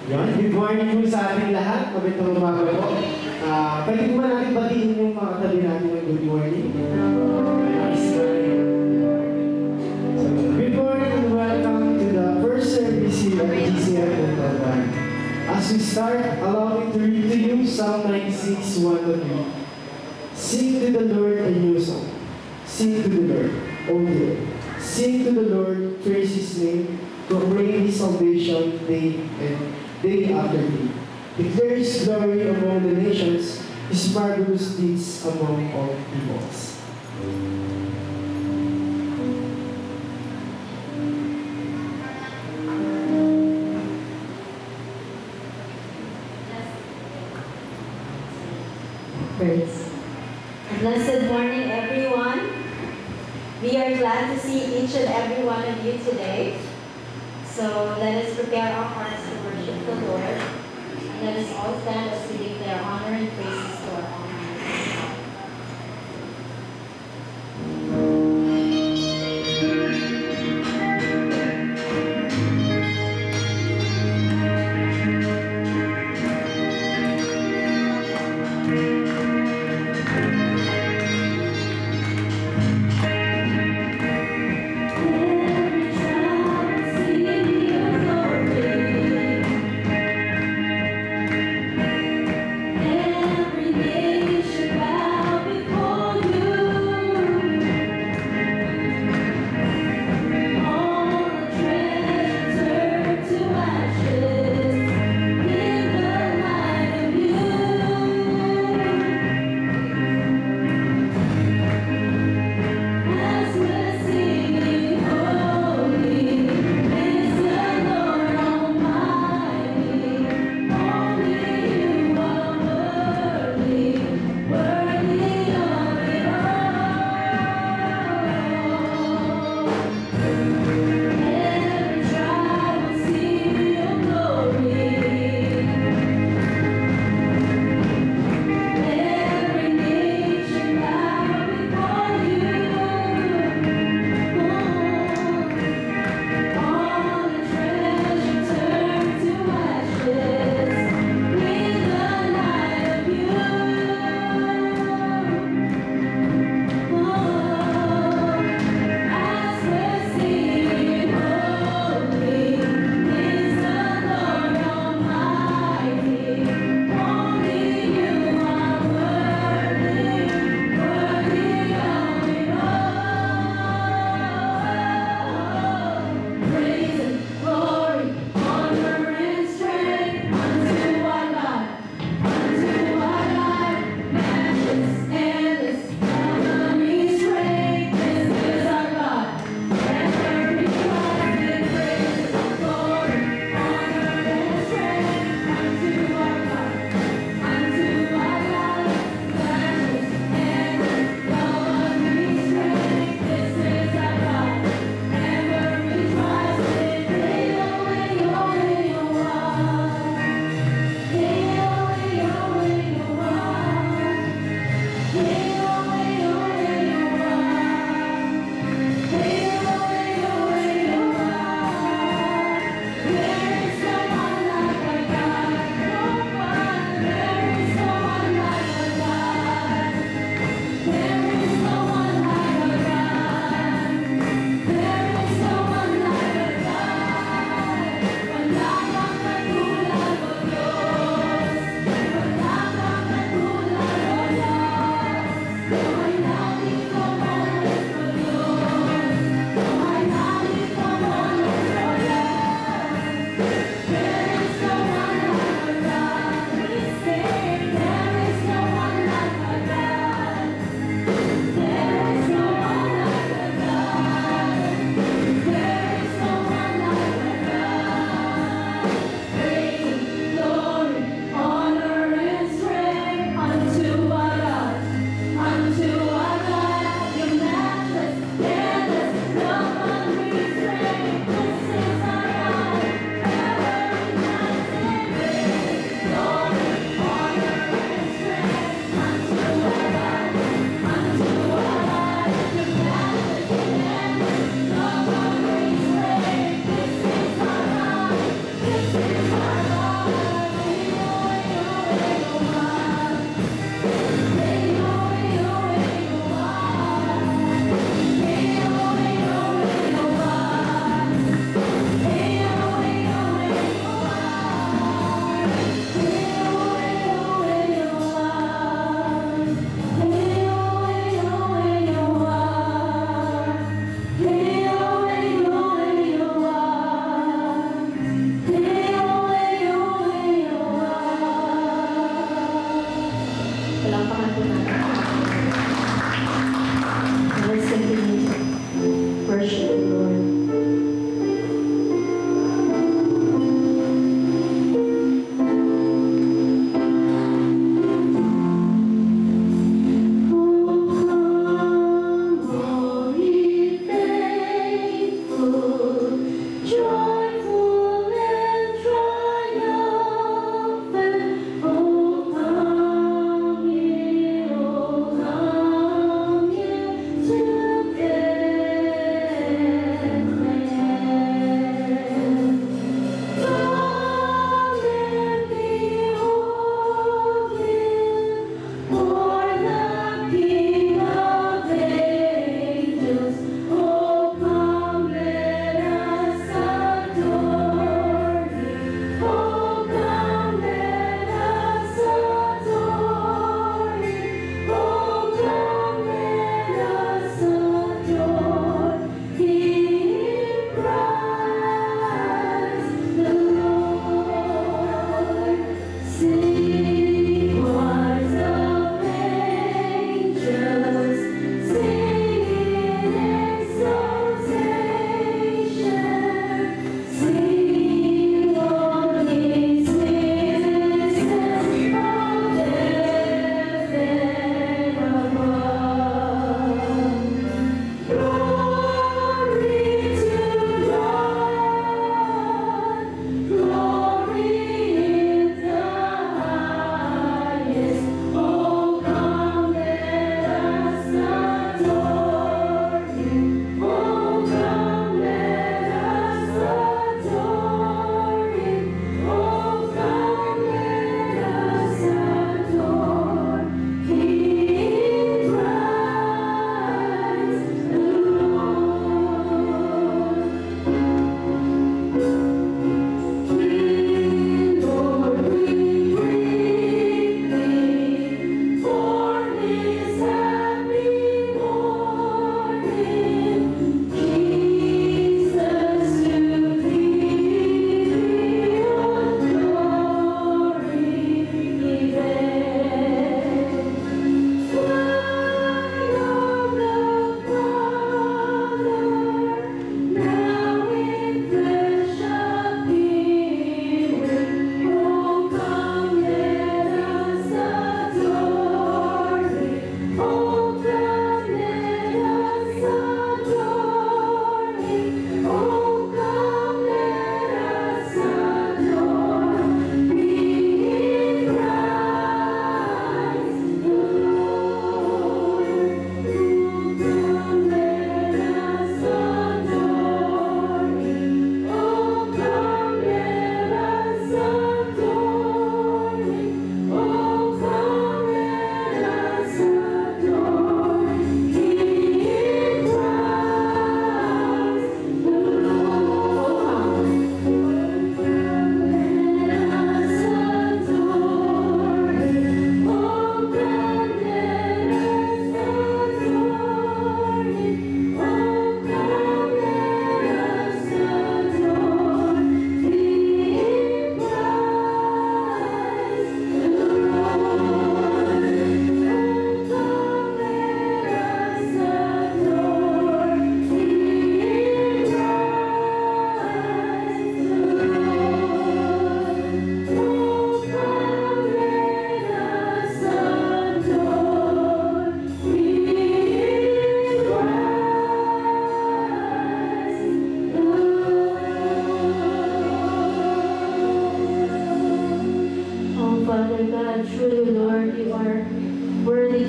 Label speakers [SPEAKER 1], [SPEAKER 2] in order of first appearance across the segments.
[SPEAKER 1] Yan, good morning po sa ating lahat. Magandang umaga po. Pwede po ba natin batiin yung mga katabi natin ng good morning? So, good morning and welcome to the first service here at GCF Montalban. As we start, allow me to read to you Psalm 96, 1-3. Sing to the Lord a new song. Sing to the Lord, O dear. Sing to the Lord, praise His name, proclaim His salvation day after day. Declare His glory among the nations, His marvelous deeds among all peoples.
[SPEAKER 2] Praise. Blessed morning, everyone. We are glad to see each and every one of you today. So let us prepare our hearts to worship the Lord. Let us all stand as we declare honor and praises to our Almighty God.
[SPEAKER 3] Every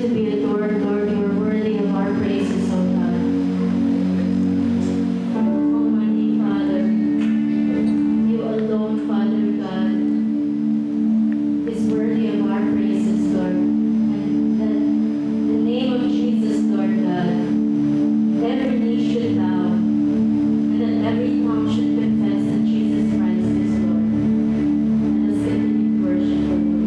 [SPEAKER 2] to be adored, Lord. You are worthy of our praises, O God. Almighty Father, you alone, Father God, is worthy of our praises, Lord. And that the name of Jesus, Lord God, every knee should bow, and that every tongue should confess that Jesus Christ is Lord. Let us continue to worship the Lord.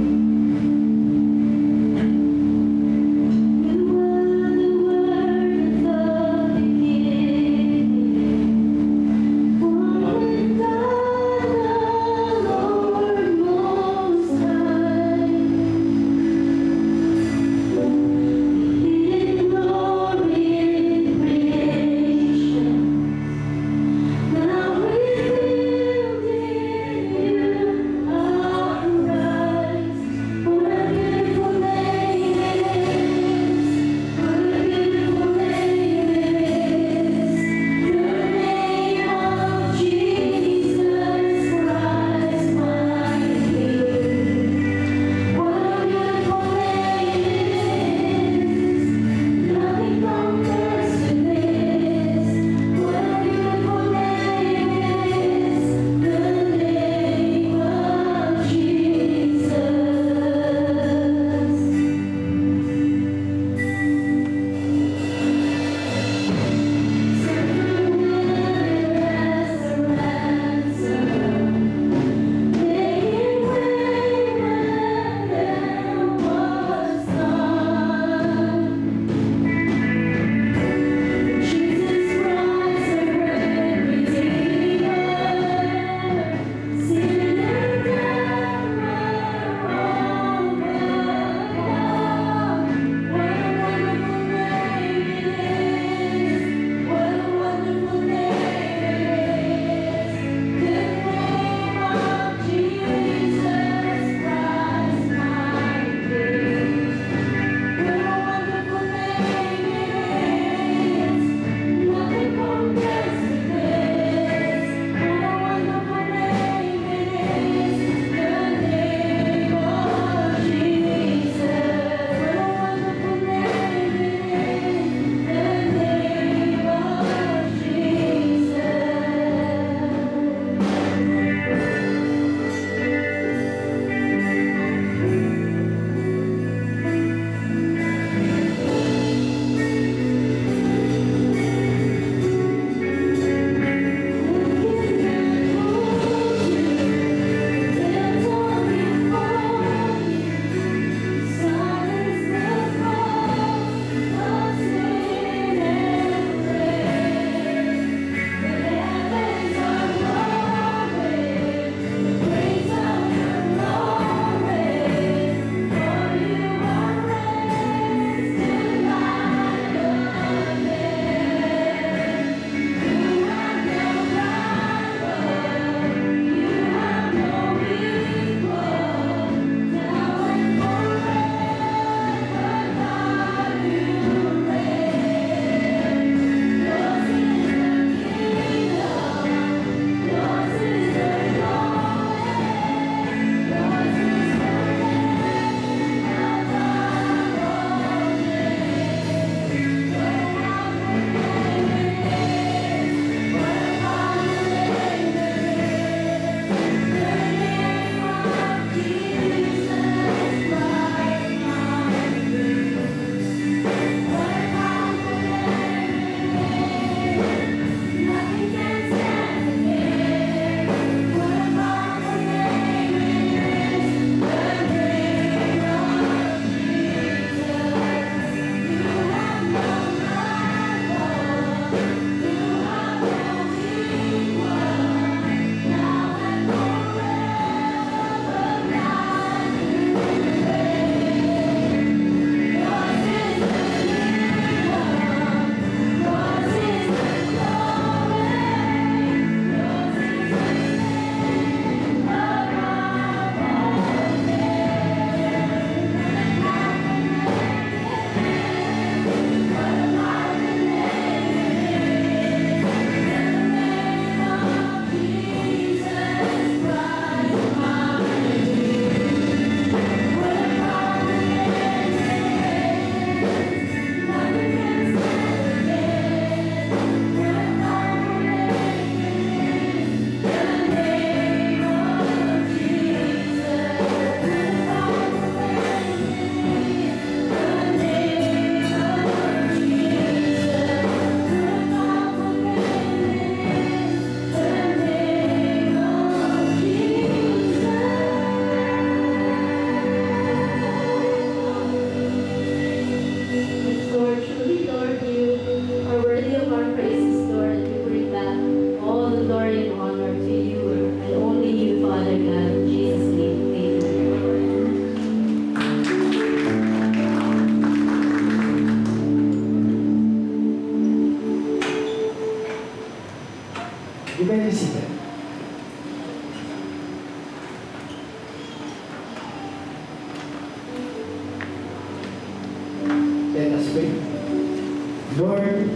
[SPEAKER 1] Lord,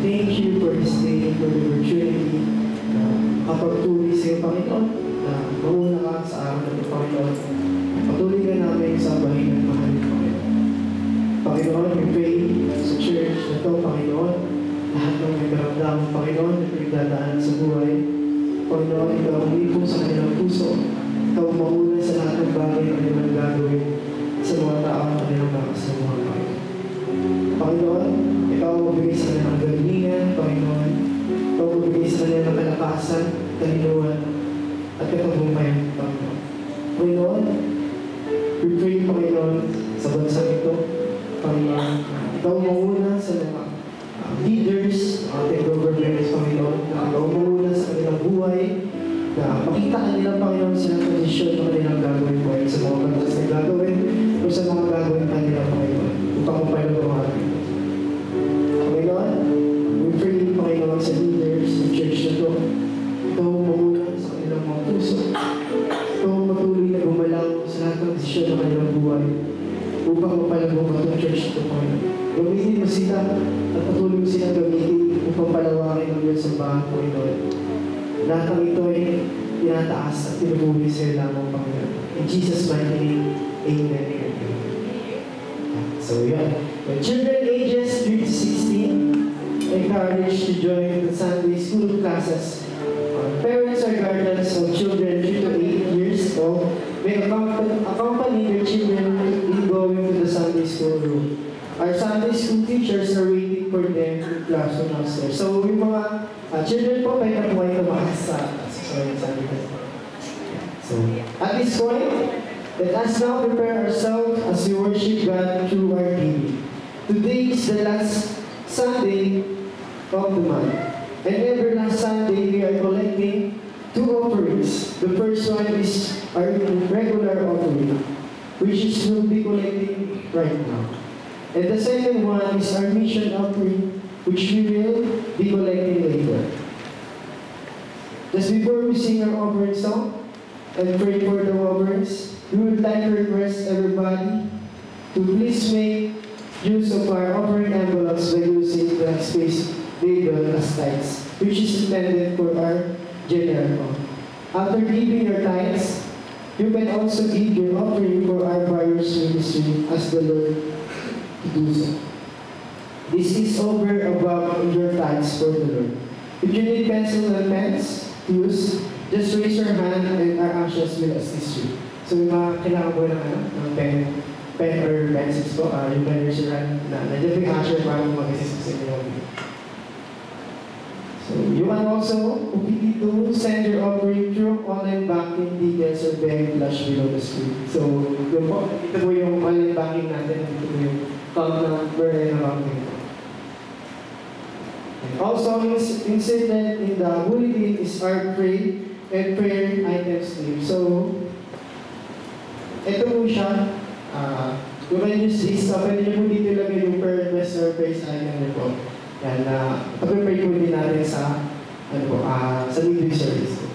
[SPEAKER 1] thank you for this day, for the opportunity na kapagtuloy sa iyo, Panginoon, na mauna ka sa araw na ito, Panginoon. Patuloy ka namin sa bahay ng mahal, Panginoon. Panginoon, we pray sa church na ito, Panginoon, lahat ng may karamdaman, Panginoon, na pinagdadaan sa buhay. Panginoon, ikaw ang umipong sa kanilang puso. Ikaw ang mauna sa lahat ng bagay na kanilang gagawin sa mga tao na kanilang makasama, Panginoon. Panginoon, ikaw ang magbigay sa kanilang galingan, Panginoon. Ikaw ang magbigay sa kanilang kalakasan, kalinuan, at katagumpayan, Panginoon. Panginoon, we pray, Panginoon, sa bansang ito, Panginoon, ikaw ang mauna sa mga leaders, ating governments, Panginoon, na ikaw ang mauna sa kanilang buhay, na makita kanila, Panginoon, silang posisyon na kanilang gagawin po sa mga bantas na gagawin o sa mga gagawin kanila, Panginoon, upang mapalagawa natin. Panginoon, we pray, Panginoon, sa leaders ng church na ito, ikaw ang mauna sa kanilang mga puso, ikaw ang patuloy na gumalaw sa lahat ng desisyon ng kanilang buhay upang mapalagawa itong church ito, Panginoon. Gamitin mo sila at patuloy mo silang gamitin upang palawakin ang iyong sambahan, Panginoon. Lahat ng ito ay tinataas at tinubuhay sa iyo lamang, Panginoon. In Jesus' mighty name, amen. So yeah, when children ages 3 to 16, encouraged to join the Sunday school classes. Parents or guardians of children 3 to 8 years old may accompany their children in going to the Sunday school room. Our Sunday school teachers are waiting for them in the classroom upstairs. So yung mga children po, pwede na po ay tumakas sa Sunday school. So at this point, let us now prepare ourselves as we worship God through our giving. Today is the last Sunday of the month. And every last Sunday, we are collecting 2 offerings. The first one is our regular offering, which is we'll be collecting right now. And the second one is our mission offering, which we will be collecting later. Just before we sing our offering song and pray for the offerings, we would like to request everybody to please make use of our offering envelopes by using the space labeled as tithes, which is intended for our general fund. After giving your tithes, you can also give your offering for our various ministry as the Lord to do so. This is over above your tithes for the Lord. If you need pencils and pens to use, just raise your hand and our ushers will assist you. So yung mga kailangan po ng pen or pencils po, you can raise your hand na nandiyan yung usher para mag-assist sa inyo. So you can also OPT to send your offering through online banking details or bank flash below the screen. So yun po, ito po yung online banking natin, ito po yung account number and accounting. And also inserted in the bulletin is our pray and prayer items name. So ito po siya, you can use this, pwede nyo po dito lagay yung per request or praise item nyo po. Yan, pag-pray po din natin sa, sa midweek service.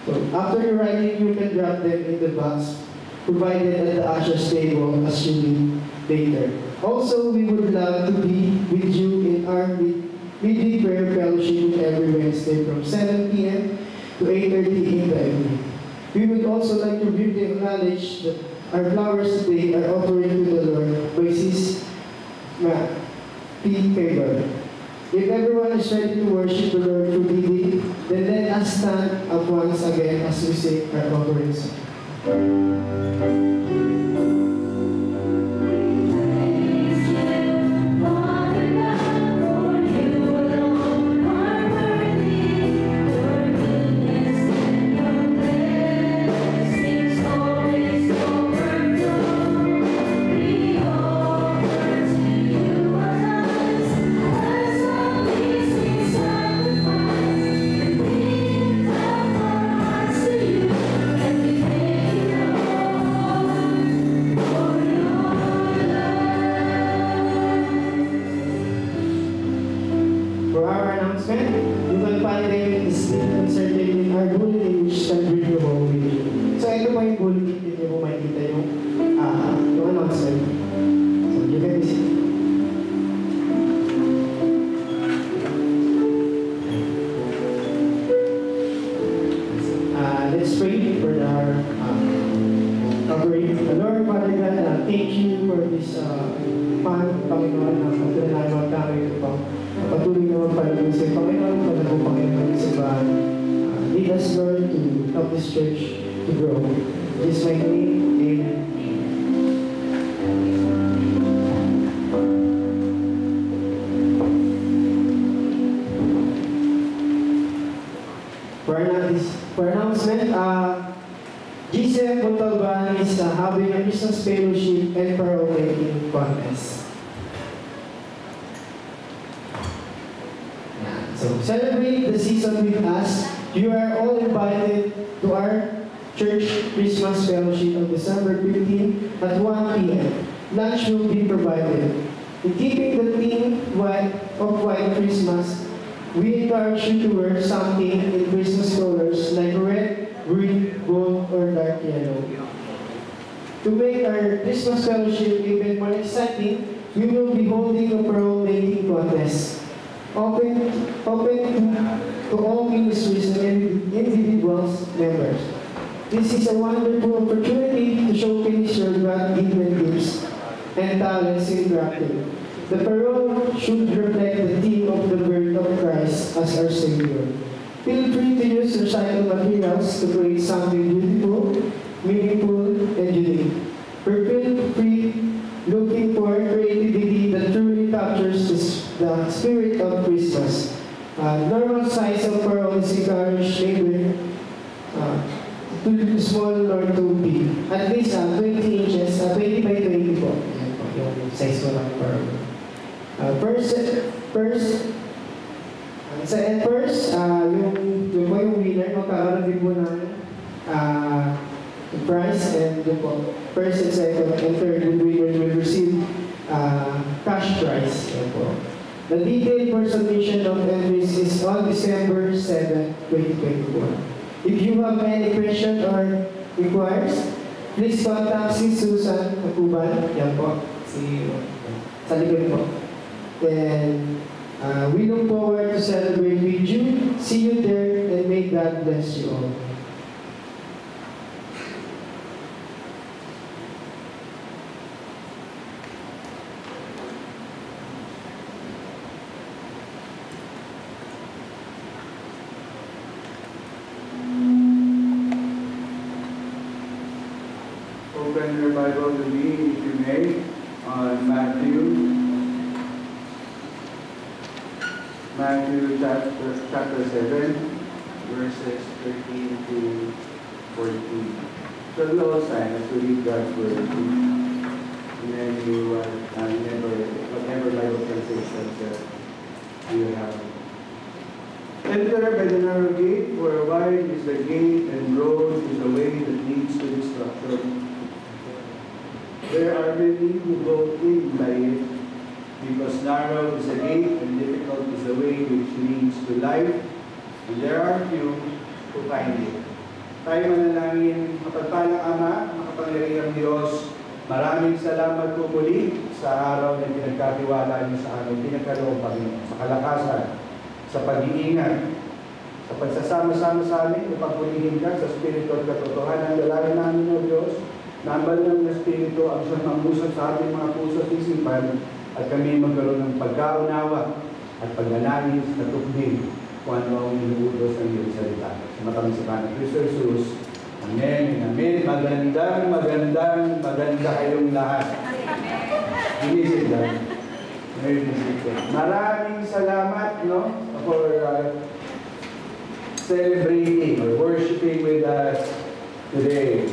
[SPEAKER 1] So, after your writing, you can drop them in the box provided at the usher's table as you need later. Also, we would love to be with you in our midweek prayer fellowship every Wednesday from 7 p.m. to 8:30 in the evening. We would also like to briefly acknowledge that our flowers today are offering to the Lord by Sis P. Favor. If everyone is ready to worship the Lord through giving, then let us stand up once again as we sing our offering song. Let's pray for our covering. Lord, Father God, thank you for this month, Panginoon, na patuloy kami ito po. Patuloy naman palagusin, Panginoon, palago, Panginoon, sa bahan. Lead us, Lord, to help this church to grow. In Jesus' mighty name, amen. For announcement, GCF Montalban is having a Christmas fellowship and pearl making contest. So celebrate the season with us. You are all invited to our church Christmas fellowship on December 15 at 1 p.m. Lunch will be provided. In keeping the theme of White Christmas, we encourage you to wear something in Christmas colors like red, green, gold, or dark yellow. To make our Christmas fellowship even more exciting, we will be holding a pearl making contest. Open to all ministries and individuals members. This is a wonderful opportunity to showcase your God-given gifts and talents in crafting. The pearl should reflect the theme of the birth of Christ as our Savior. Feel free to use recycled materials to create something beautiful, meaningful, and unique. Feel free looking for creativity that truly captures the spirit of Christmas. Normal size of pearl is encouraged either too small or too big. At least 20 inches, 20 by 20 po. Yan po, yung size ko ng pearl. First, yung winner, magkakaroon din po ng prize, and yung po, first and second and third winners will receive cash prize. Yan po. The detailed for submission of entries is on December 7, 2024. If you have any question or requires, please contact si Susan Makuban. Yan po, sa likod po. And we look forward to celebrate with you. See you there, and may God bless you all.
[SPEAKER 3] Open your Bible to me, if you may, on Matthew chapter 7, verses 13 to 14. So we all stand as we read God's word. And then you whatever Bible translations that you have. Enter by the narrow gate, for wide is the gate and broad is the way that leads to destruction. There are many who go in by it, because narrow is the gate and difficult is the way which leads to life, and there are few who find it. Tayo manalangin. Mapagpalang Ama, makapangyarihang Diyos, maraming salamat po muli sa araw na pinagkatiwala niyo sa amin, pinagkaloob kami sa kalakasan, sa pag-iingat, sa pagsasama-sama sa amin, upang pulihin ka sa Espiritu at katotohanan. Dalangin namin, O Diyos, na ang banal na Espiritu ang siyang mangusap sa ating mga puso at isipan, at kami magkaroon ng pagkaunawa at pagnanais na tukdin kung ano ang inuutos ng iyong salita. Sumatang sa kanan, Kristo Jesus. Amen and amen. Maganda kayong lahat. Inisip lang. Maraming salamat, for celebrating or worshiping with us today.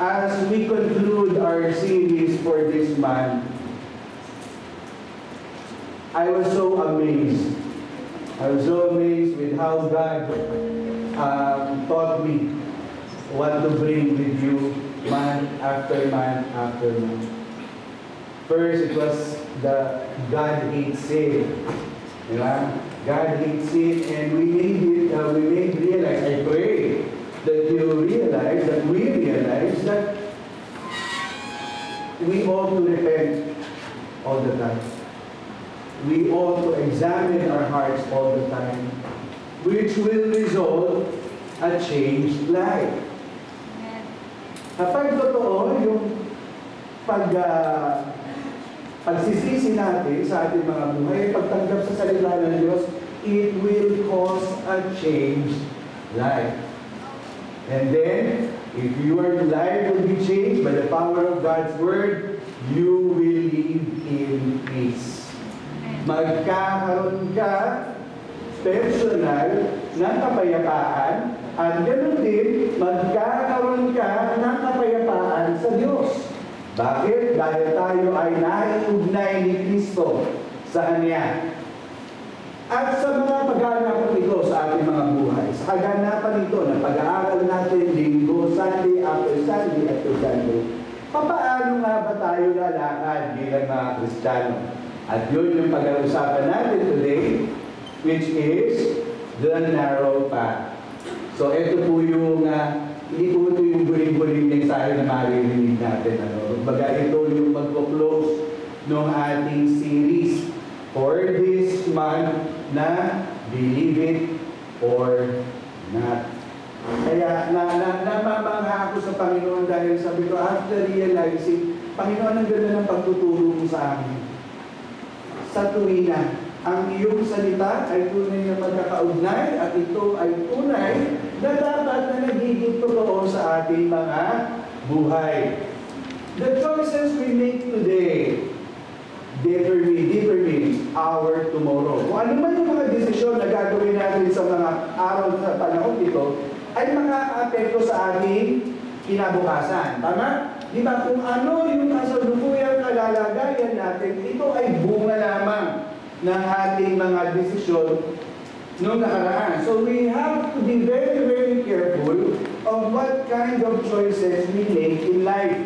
[SPEAKER 3] As we conclude our series for this month, I was so amazed. I was so amazed with how God taught me what to bring with you month after month after month. First, it was the God hates sin. God hates sin, and we made realize, I pray, that you realize, that we realize that we ought to repent all the time. We ought to examine our hearts all the time.
[SPEAKER 4] which will result a changed life. Kapag totoo yung pagsisisi natin sa ating mga buhay, pagtanggap sa salita ng Diyos, it will cause a changed life. And then, if your life will be changed by the power of God's Word, you will live in peace. Magkakaroon ka personal ng kapayapaan, at ganoon din, magkakaroon ka ng kapayapaan sa Diyos. Bakit? Dahil tayo ay naiugnay ni Kristo sa Kanya. At sa mga pag-aanapan ito sa ating mga buhay, sa kaganapan ito na pag-aaral natin linggo, Sunday after Sunday after Sunday, papaano nga ba tayo lalakad bilang mga Kristiyano? At yun yung pag-uusapan natin today, which is the narrow path. So ito po yung, hindi po ito yung buling-buling mensahe na maririnig natin. Baga ito yung magpo-close ng ating series for this month na Believe It or Not. Kaya namamangha ako sa Panginoon dahil sabi ko, after realizing, Panginoon, ang ganda ng pagtuturo mo sa amin. Sa tuwina, ang iyong salita ay tunay na magkakaugnay at ito ay tunay na dapat na nagiging totoo sa ating mga buhay. The choices we make today determine our tomorrow. Kung ano man yung mga desisyon na gagawin natin sa mga araw sa panahon ito, ay makaka-apekto sa ating kinabukasan. Tama? Di ba? Kung ano yung kasalukuyang kalalagayan natin, ito ay bunga lamang ng ating mga desisyon noong nakaraan. So we have to be very, very careful of what kind of choices we make in life.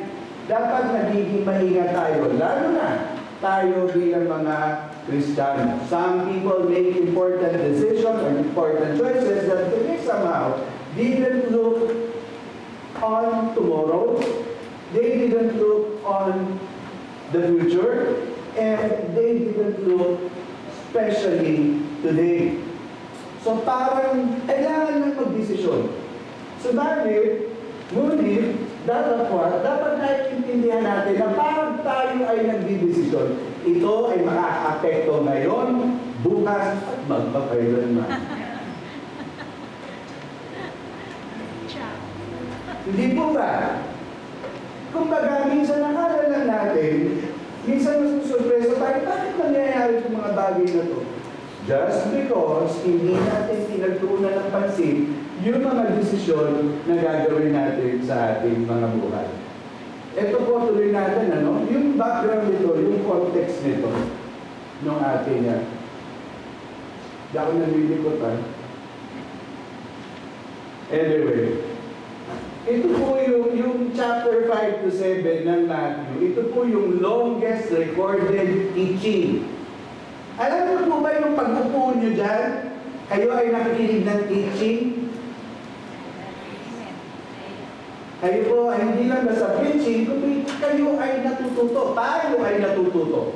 [SPEAKER 4] Dapat nagiging maingat tayo, lalo na tayo bilang mga Kristiyano. Some people make important decisions or important choices that they somehow didn't look on tomorrow, they didn't look on the future, and they didn't look especially today. So parang kailangan ng magdesisyon. Subalit, ngunit, dapat naiintindihan natin na parang tayo ay nagdidesisyon. Ito ay makaka-apekto ngayon, bukas, at magpapailanman. Hindi po ba? Kung baga, minsan nakala lang natin, minsan masusurpresa tayo, bakit nangyayari itong mga bagay na to? Just because hindi natin pinagtuunan ng pansin yung mga desisyon na gagawin natin sa ating mga buhay. Ito po tuloy natin, yung background nito, yung context nito, nung ating Hindi ako nalilikot, Anyway, ito po yung chapter 5 to 7 ng Matthew. Ito po yung longest recorded teaching. Alam niyo po ba yung pag-upo nyo dyan, kayo ay nakikinig ng teaching? Kayo po ay hindi lang sa preaching, kundi kayo ay natututo, tayo ay natututo.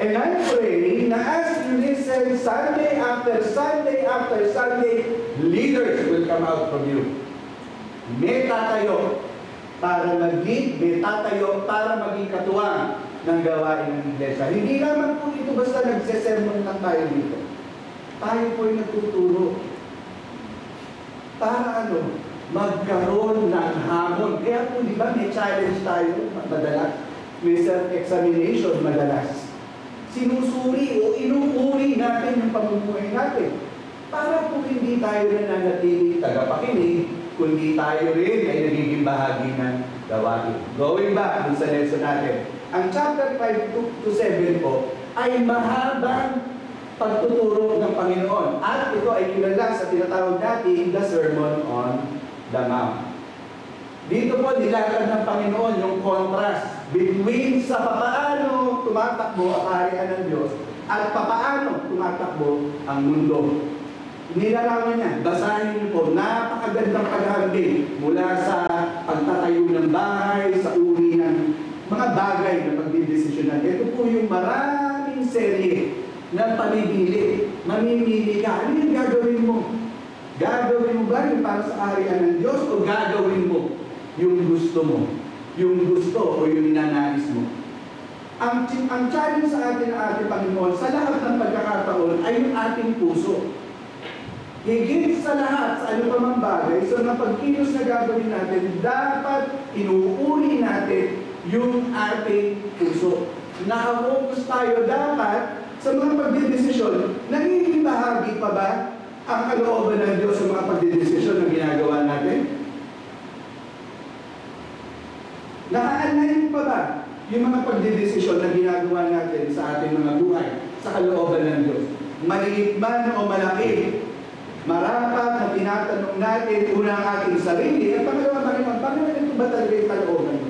[SPEAKER 4] And I pray na as you listen Sunday after Sunday after Sunday, leaders will come out from you. May tatayo para mag-lead, may tatayo para maging katuwang ng gawain ng iglesia. Hindi naman po ito basta nagsesermon lang tayo dito. Tayo po ay nagtuturo. Para magkaroon ng hamon. Kaya po, di ba, may challenge tayo madalas. May self-examination madalas. Sinusuri o inuuri natin yung pamumuhay natin. Para po hindi tayo nananatili tagapakinig, kundi tayo rin ay nagiging bahagi ng gawain. Going back dun sa lesson natin, ang chapter 5 to 7 po ay mahabang pagtuturo ng Panginoon. At ito ay kilala sa tinatawag natin the Sermon on the Mount. Dito po nilakad ng Panginoon yung contrast between sa papaano tumatakbo ang kaharian ng Diyos at papaano tumatakbo ang mundo. Nilalaman niya, basahin niyo po, napakagandang paghahambing mula sa pagtatayo ng bahay, sa uri ng mga bagay na pagdidesisyonan. Ito po yung maraming serye ng pamimili. Mamimili ka. Ano yung gagawin mo? Gagawin mo ba yung para sa kaharian ng Diyos o gagawin mo yung gusto mo? Yung gusto o yung ninanais mo? Ang challenge sa atin ng ating Panginoon sa lahat ng pagkakataon ay yung ating puso. Higit sa lahat, sa ano pa mang bagay, sa mga pagkilos na gagawin natin, dapat inuuli natin yung ating puso. Nakafokus tayo dapat sa mga pagdidesisyon. Nagiging bahagi pa ba ang kalooban ng Diyos sa mga pagdidesisyon na ginagawa natin? Naka-align pa ba yung mga pagdidesisyon na ginagawa natin sa ating mga buhay, sa kalooban ng Diyos? Maliit man o malaki, marapat na tinatanong natin una ang ating sarili at pangalawa, Panginoon, ito ba talaga yung kalooban mo?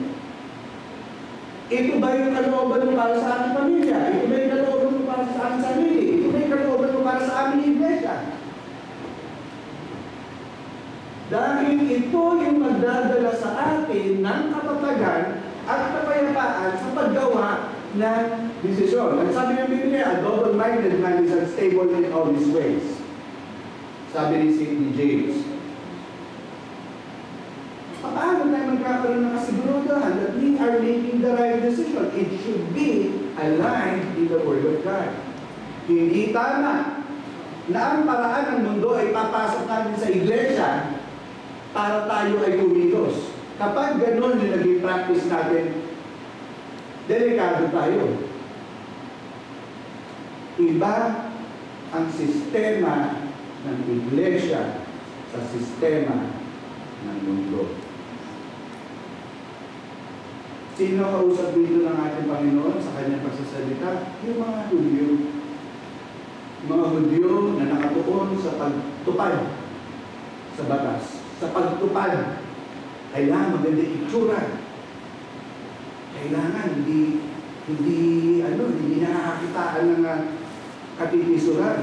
[SPEAKER 4] Ito ba yung kalooban mo para sa aking pamilya? Ito ba yung kalooban mo para sa aking sarili? Ito ba yung kalooban mo para sa aming iglesia? Dahil ito yung magdadala sa atin ng kapatagan at kapayapaan sa paggawa ng desisyon. At sabi ng Biblia, a double-minded man is unstable in all his ways. Sabi ni St. James. Paano tayo magkakaroon ng kasiguraduhan that we are making the right decision? It should be aligned with the Word of God. Hindi tama na ang paraan ng mundo ay papasok natin sa iglesia para tayo ay kumilos. Kapag ganun yung naging practice natin, delikado tayo. Iba ang sistema ng iglesia sa sistema ng mundo. Sino kausap dito ng ating Panginoon sa kanyang pagsasalita? Yung mga Hudyo. Mga Hudyo na nakatuon sa pagtupad sa batas. Sa pagtupad, kailangan maganda itsura. Kailangan hindi nakakakitaan ng katitisuran.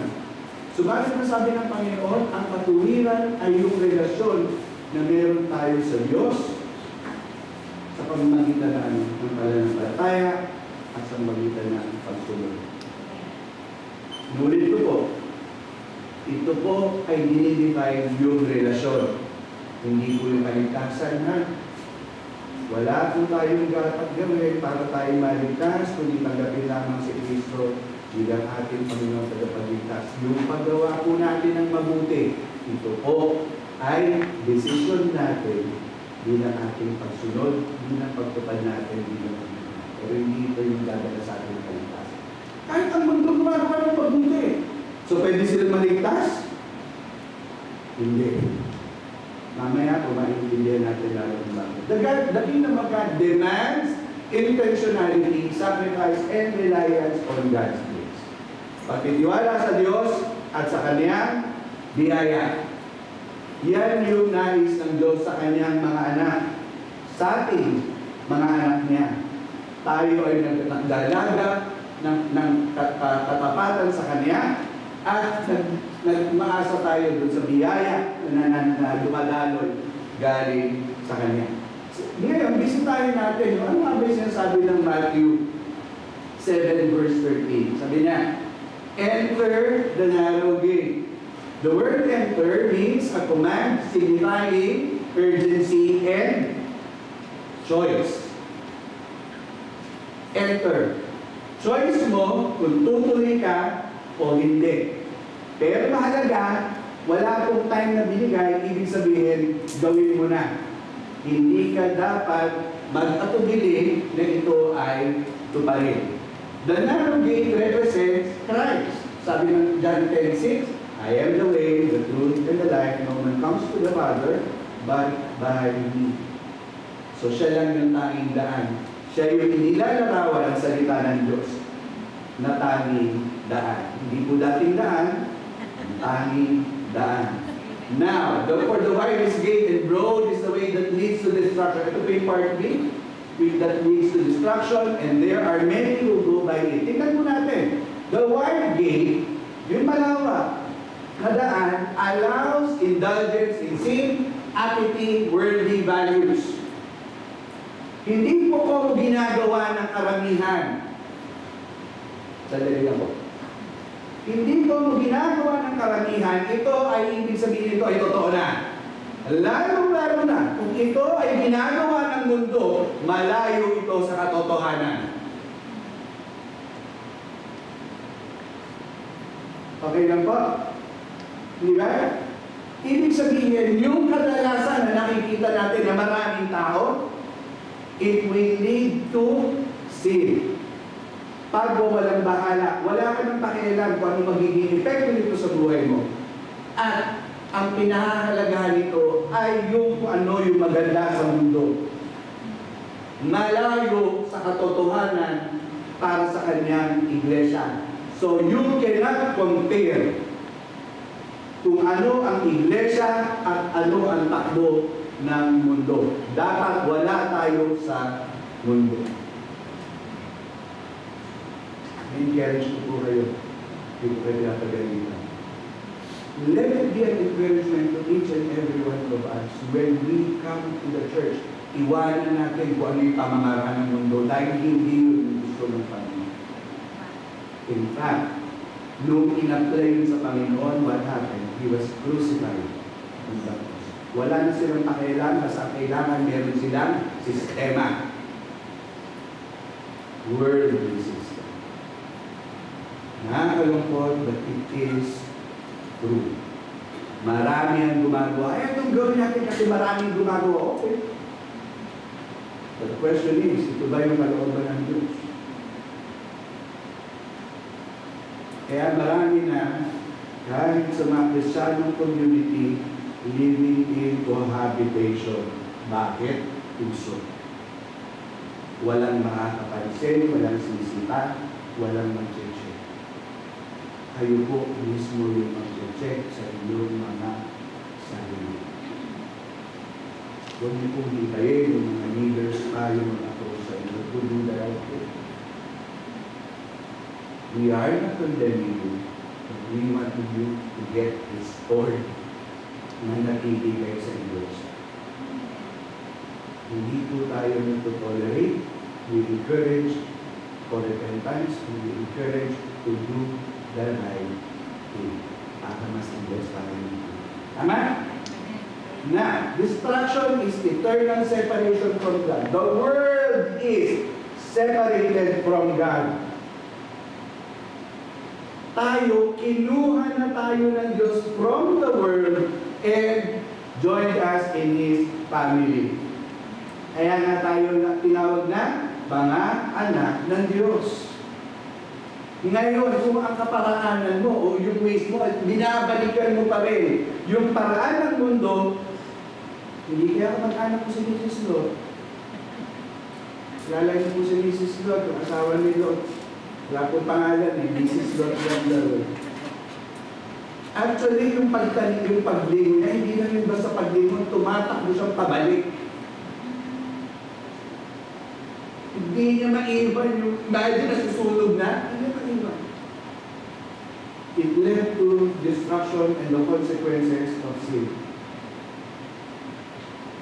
[SPEAKER 4] Subalit na sabi ng Panginoon, ang katuwiran ay yung relasyon na meron tayo sa Diyos sa pamamagitan ng pananampalataya at sa pamamagitan ng pagsunod. Nulit ko po, ito po ay dinidefine yung relasyon. Hindi po yung kaligtasan, ha? Wala po tayong dapat gawin para tayo maligtas, kundi tanggapin lamang si Kristo bilang ating Panginoon tagapagligtas. Yung paggawa po natin ng mabuti, ito po ay desisyon natin bilang ating pagsunod, bilang pagtupad natin bilang Panginoon. Pero hindi ito yung dadala sa ating kaligtasan. Kahit ang mundo gumagawa ng mabuti. So pwede silang maligtas? Hindi. Mamaya po maintindihan natin lalo ng bakit. The kingdom of God demands intentionality, sacrifice, and reliance on God's grace. Pagtitiwala sa Diyos at sa Kanyang biyaya. Yan yung nais ng Diyos sa Kanyang mga anak. Sa ating mga anak niya. Tayo ay nagdalaga ng katapatan sa Kanya at nagmaasa tayo doon sa biyaya na dumadaloy galing sa Kanya. Ngayon, bisitahin natin, ano nga ba yung sinasabi ng Matthew 7 verse 13? Sabi niya, enter the narrow gate. The word enter means a command signifying urgency and choice. Enter. Choice mo kung tutuloy ka o hindi. Pero mahalaga, wala pong time na binigay, ibig sabihin, gawin mo na. Hindi ka dapat mag-atubili na ito ay tuparin. The narrow gate represents Christ. Sabi ng John 10:6, I am the way, the truth, and the life. No one comes to the Father, but by me. So siya lang yung tanging daan. Siya yung inilalarawan ang salita ng Diyos na tanging daan. Hindi po dating daan, tanging daan. Now, for the wide is gate and broad is the way that leads to destruction. Ito po yung part B, that leads to destruction, and there are many who go by it. Tingnan po natin. The wide gate, yung malawak na daan, allows indulgence in sin, apathy, worldly values. Hindi po ko ginagawa ng karamihan. Sandali lang po. Hindi mo ginagawa ng karamihan, ito ay ibig sabihin ito ay totoo na. Lalo na, kung ito ay ginagawa ng mundo, malayo ito sa katotohanan. Okay lang po? Di ba? Ibig sabihin, yung kadalasan na nakikita natin na maraming tao, it will lead to sin. Pag walang bahala, wala ka ng pakialam kung ano magiging epekto nito sa buhay mo. At ang pinahahalagahan nito ay yung kung ano yung maganda sa mundo. Malayo sa katotohanan para sa kanyang iglesia. So you cannot compare kung ano ang iglesia at ano ang takbo ng mundo. Dapat wala tayo sa mundo. Encourage ko po kayo. Hindi ko kayo pinapagalitan. Let it be an encouragement to each and every one of us when we come to the church. Iwanan natin kung ano yung pamamaraan ng mundo dahil hindi yun gusto ng Panginoon. In fact, nung in-apply yun sa Panginoon, what happened? He was crucified on the cross. Wala na silang pakialam, basta kailangan meron silang sistema. Worldly system. Nakakalungkot, but it is true. Marami ang gumagawa. Ay, itong gawin natin kasi maraming gumagawa. Okay. But the question is, ito ba yung kalooban ng Diyos? Kaya marami na, kahit sa mga Kristiyanong community, living in cohabitation. Bakit? Puso. Walang makakapansin, walang sinisita, walang mag-check. Kayo po mismo yung mag-check sa inyong mga sarili. Huwag niyo pong hintayin yung mga leaders tayo mag-approach sa inyo. To do the right thing. We are not condemning you, but we want you to get restored na nakikinig kayo sa Diyos. Hindi po tayo nag-tolerate. We encourage for repentance and we encourage to do the right thing. Para mas Diyos tayo nito. Tama? Na, destruction is eternal separation from God. The world is separated from God. Tayo, kinuha na tayo ng Diyos from the world and joined us in His family. Kaya nga tayo tinawag na mga anak ng Diyos. Ngayon, kung ang kaparaanan mo o yung ways mo at binabalikan mo pa rin yung paraan ng mundo, hindi kaya mag-anak ko si Mrs. Lord. Lalagyan po si Mrs. Lord, yung asawa ni Lord. Wala pong pangalan eh, Mrs. Lord Lord. Actually, yung paglingon niya, hindi na yun basta paglingon, tumatakbo siyang pabalik. Hindi niya maiwan yung, dahil nasusunog na, hindi niya maiwan. It led to destruction and the consequences of sin.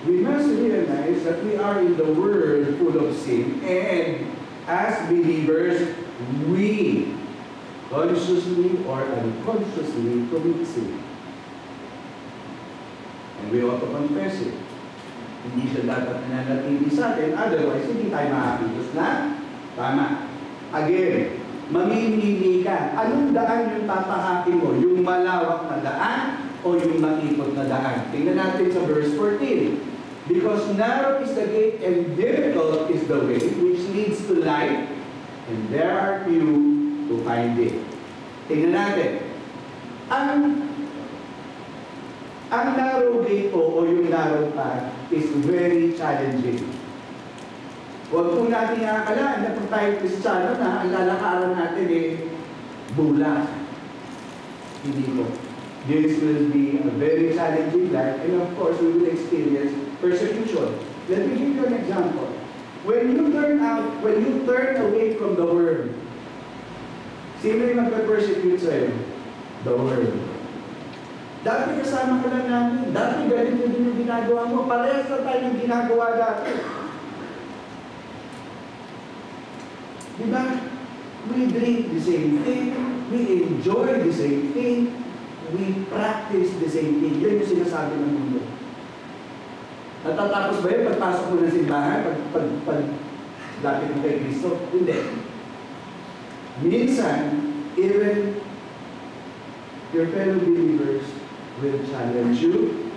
[SPEAKER 4] We must realize that we are in the world full of sin, and as believers, we consciously or unconsciously commit sin. And we ought to confess it. Hindi siya dapat nananatili sa atin, otherwise hindi tayo makakilos na tama. Again, mamimili ka. Anong daan yung tatahakin mo? Yung malawak na daan o yung makipot na daan? Tingnan natin sa verse 14. Because narrow is the gate and difficult is the way which leads to life, and there are few to find it. Tingnan natin. Ang narrow gate o yung narrow path is very challenging. Huwag po natin akalaan na kung tayo Kristiyano na ang lalakaran natin bulas. Hindi po. This will be a very challenging life, and of course, we will experience persecution. Let me give you an example. When you turn away from the world, sino yung magpe-persecute sa'yo? The world. Dati kasama ka lang namin. Dati ganito din yung ginagawa mo. Parehas na tayo yung ginagawa dati. Diba? We drink the same thing. We enjoy the same thing. We practice the same thing. Yan yung sinasabi ng mundo. Natatapos ba yun? Pagpasok mo ng simbahan? Pag lapit mo kay Kristo? Hindi. Minsan, even your fellow believers will challenge you,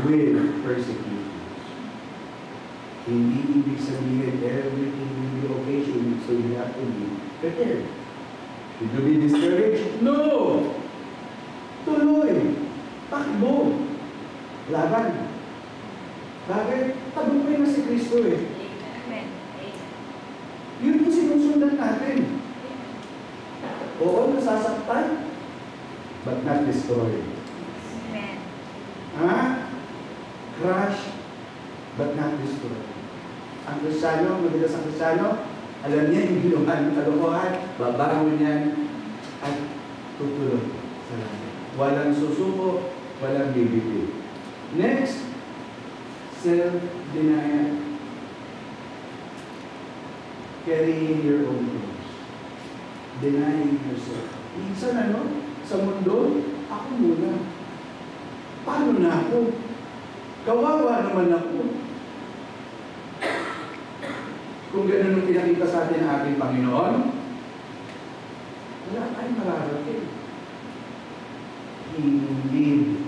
[SPEAKER 4] will persecute you. Hindi ibig sabihin everything will be okay, so you have to be prepared. Should you be discouraged? No! Tuloy! Takbo! Laban! Bakit? Tagumpay na si Kristo eh.
[SPEAKER 2] Amen.
[SPEAKER 4] Yun yung sinusundan natin. Oo, nasasaktan, but not destroyed.
[SPEAKER 2] Amen.
[SPEAKER 4] Ha? Crush, but not destroyed. Ang Kristiyano, madalas ang Kristiyano, alam niya yung ginawa ng kalokohan, babangon yan, at tutulog sa langit. Walang susuko, walang bibigay. Next, self-denial. Carrying your own cross. Denying yourself. Minsan sa mundo, ako muna. Paano na ako? Kawawa naman ako. Kung ganun ang pinakita sa atin ng ating Panginoon, wala tayong mararating. He lived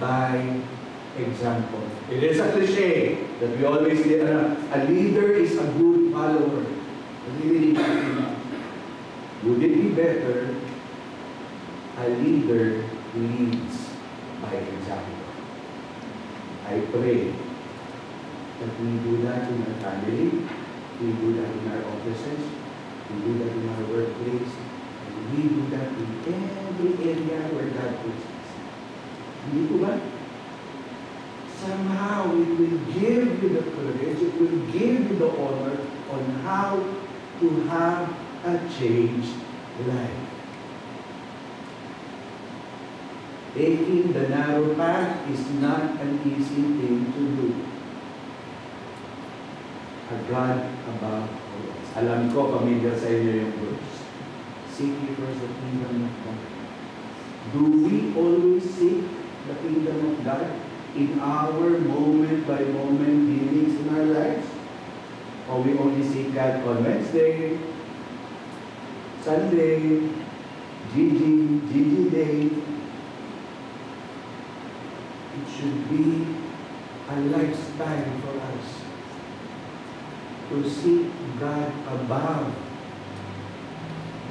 [SPEAKER 4] by example. It is a cliche that we always say, a leader is a good follower. Would it be better a leader leads by example? I pray that we do that in our family, we do that in our offices, we do that in our workplace, and we do that in every area where God puts us. Hindi ko ba? Somehow it will give you the courage, it will give you the honor on how to have a changed life. Taking the narrow path is not an easy thing to do. A God above all else. Alam ko, familiar sa inyo yung verse. Seek ye first the kingdom of God. Do we always seek the kingdom of God in our moment-by-moment dealings in our lives? Or we only seek God on Wednesday, Sunday, Gigi Day? It should be a lifestyle for us to seek God above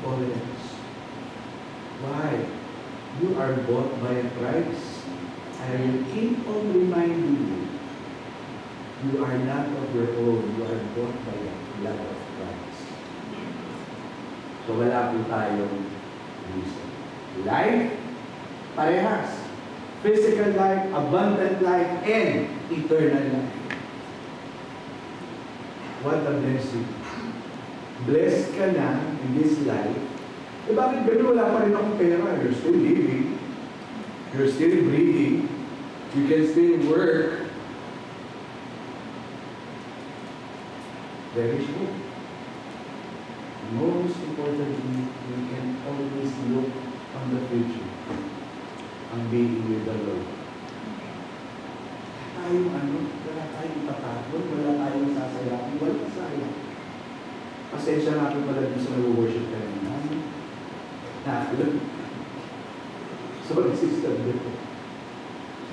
[SPEAKER 4] all else. Why? You are bought by a price. I will keep on reminding you, you are not of your own. You are bought by the blood of Christ. So wala po tayong reason. Life, parehas. Physical life, abundant life, and eternal life. What a blessing. Blessed ka na in this life. Eh bakit ganun wala pa rin akong pera? You're still living. You're still breathing. You can still work. Very true. Most importantly, we can always look on the future. Ang being with the Lord. Wala tayong patakot, wala tayong sasayakin, wala sayang. Pasensya na po pala dun sa nag-worship ka rin namin. Sorry, sister, dito.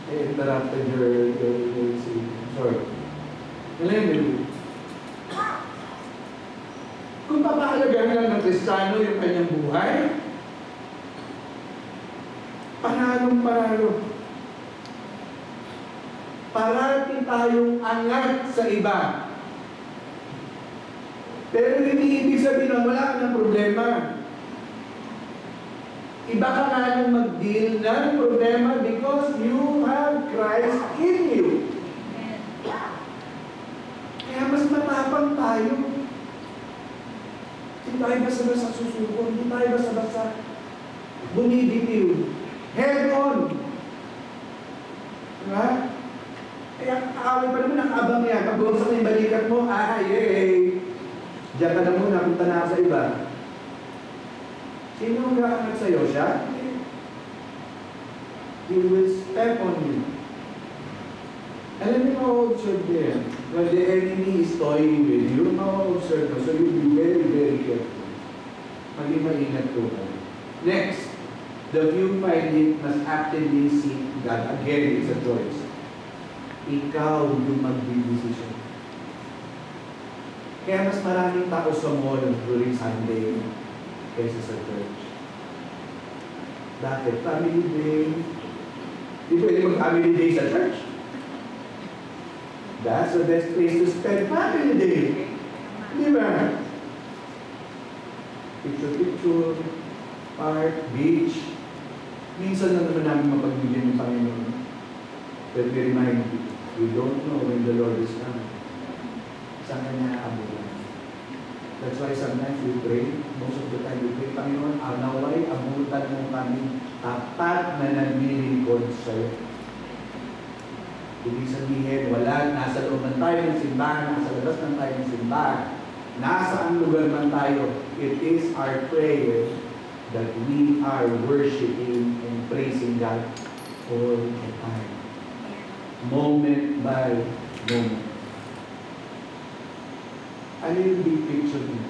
[SPEAKER 4] I interrupted your sorry. Alam kung papahalagahan lang ng Kristiyano yung kanyang buhay, panalong-panalo. Parating tayong angat sa iba. Pero hindi ibig sabihin na wala ka ng problema. Iba ka nga nang mag-deal ng problema because you have Christ in you. Kaya mas matapang tayo. Hindi tayo basta-basta susuko. Hindi tayo basta-basta bumibitiw. Head on. Diba? Kaya kaaway pa naman, nakaabang yan. Pag bumagsak na yung balikat mo, yay! Diyan ka na muna, punta na ako sa iba. Sino ang gaangat sa'yo? Siya? He will step on you. Alam niyo, ma-observe there. When the enemy is toying with you, ma-observe mo. So you be very, very careful. Maging maingat po kayo. Next, the few find it must actively seek God. Again, it's a choice. Ikaw yung mag-decision. Kaya mas maraming tao sa mall during Sunday kaysa sa church. Bakit? Family day. Di pwede mag-family day sa church. That's the best place to spend family day. Di ba? Picture-picture, park, beach. Minsan na naman namin mapagbigyan ng Panginoon. But we remind you, we don't know when the Lord is coming. Saan kanya abulan? That's why sometimes we pray, most of the time we pray, Panginoon, naway abutan mo kami tapat na naglilingkod sa'yo. Ibig sabihin, nasa loob man tayo ng simbahan, nasa labas man tayo ng simbahan, nasa ang lugar man tayo, it is our prayer that we are worshiping and praising God all the time. Moment by moment. Ano yung big picture niya?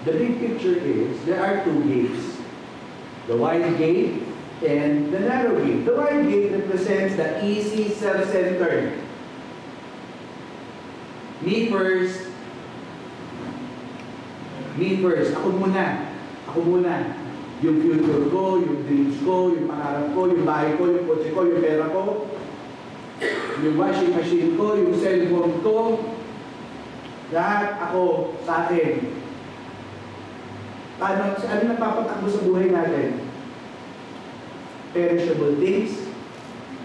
[SPEAKER 4] The big picture is, there are two gates. The wide gate and the narrow gate. The wide gate represents the easy, self-centered. Me first. Ako muna. Yung future ko, yung dreams ko, yung pangarap ko, yung bahay ko, yung kotse ko, yung pera ko, yung washing machine ko, yung cellphone ko, lahat ako sa akin. Ano napapatakbo sa buhay natin? Perishable things,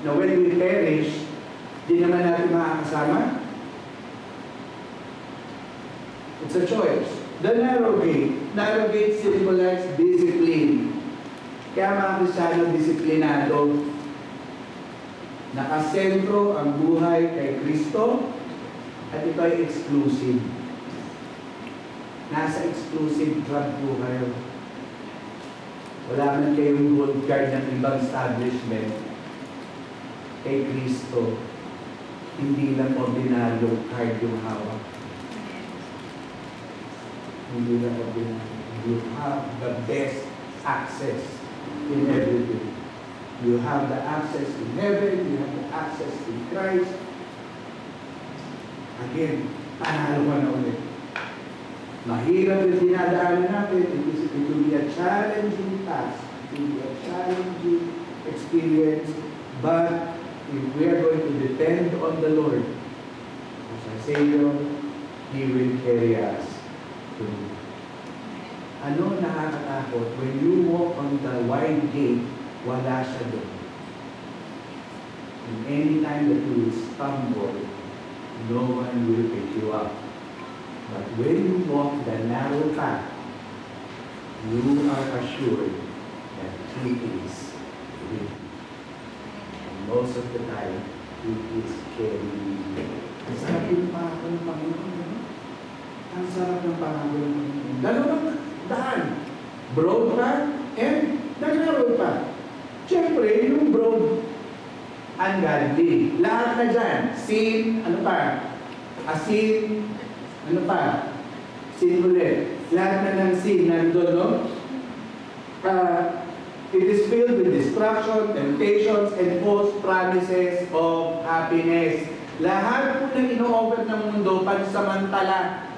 [SPEAKER 4] na when we perish, di naman natin makakasama. It's a choice. The narrow gate symbolizes discipline. Kaya mga Kristiyano, disiplinado. Nakasentro ang buhay kay Kristo at ito ay exclusive. Nasa exclusive club po kayo. Wala man kayong gold card ng ibang establishment. Kay Kristo, hindi lang ordinaryong card yung hawak. Hindi lang ordinary. You have the best access in everything. You have the access in heaven, you have the access in Christ. Again, panalo ka na ulit. Mahirap yung dinadaanan natin. It will be a challenging task. It will be a challenging experience. But if we are going to depend on the Lord, as our Savior, He will carry us through. Ano nakakatakot? When you walk on the wide gate, wala siya doon. And anytime that you will stumble, no one will pick you up. But when you walk the narrow path, you are assured that He is with you. And most of the time, He is carrying you. Ang sarap yung pangako ng Panginoon. Ang sarap ng pangako ng Panginoon. Dalawang daan. Broad path and the narrow path. Siyempre, yung broad, ungodly. Lahat na dyan. Sin, ano pa? Asin, ano pa? Sin ulit. Lahat na ng sin nandun, no? It is filled with destruction, temptations, and false promises of happiness. Lahat po na ino-offer ng mundo, pansamantala.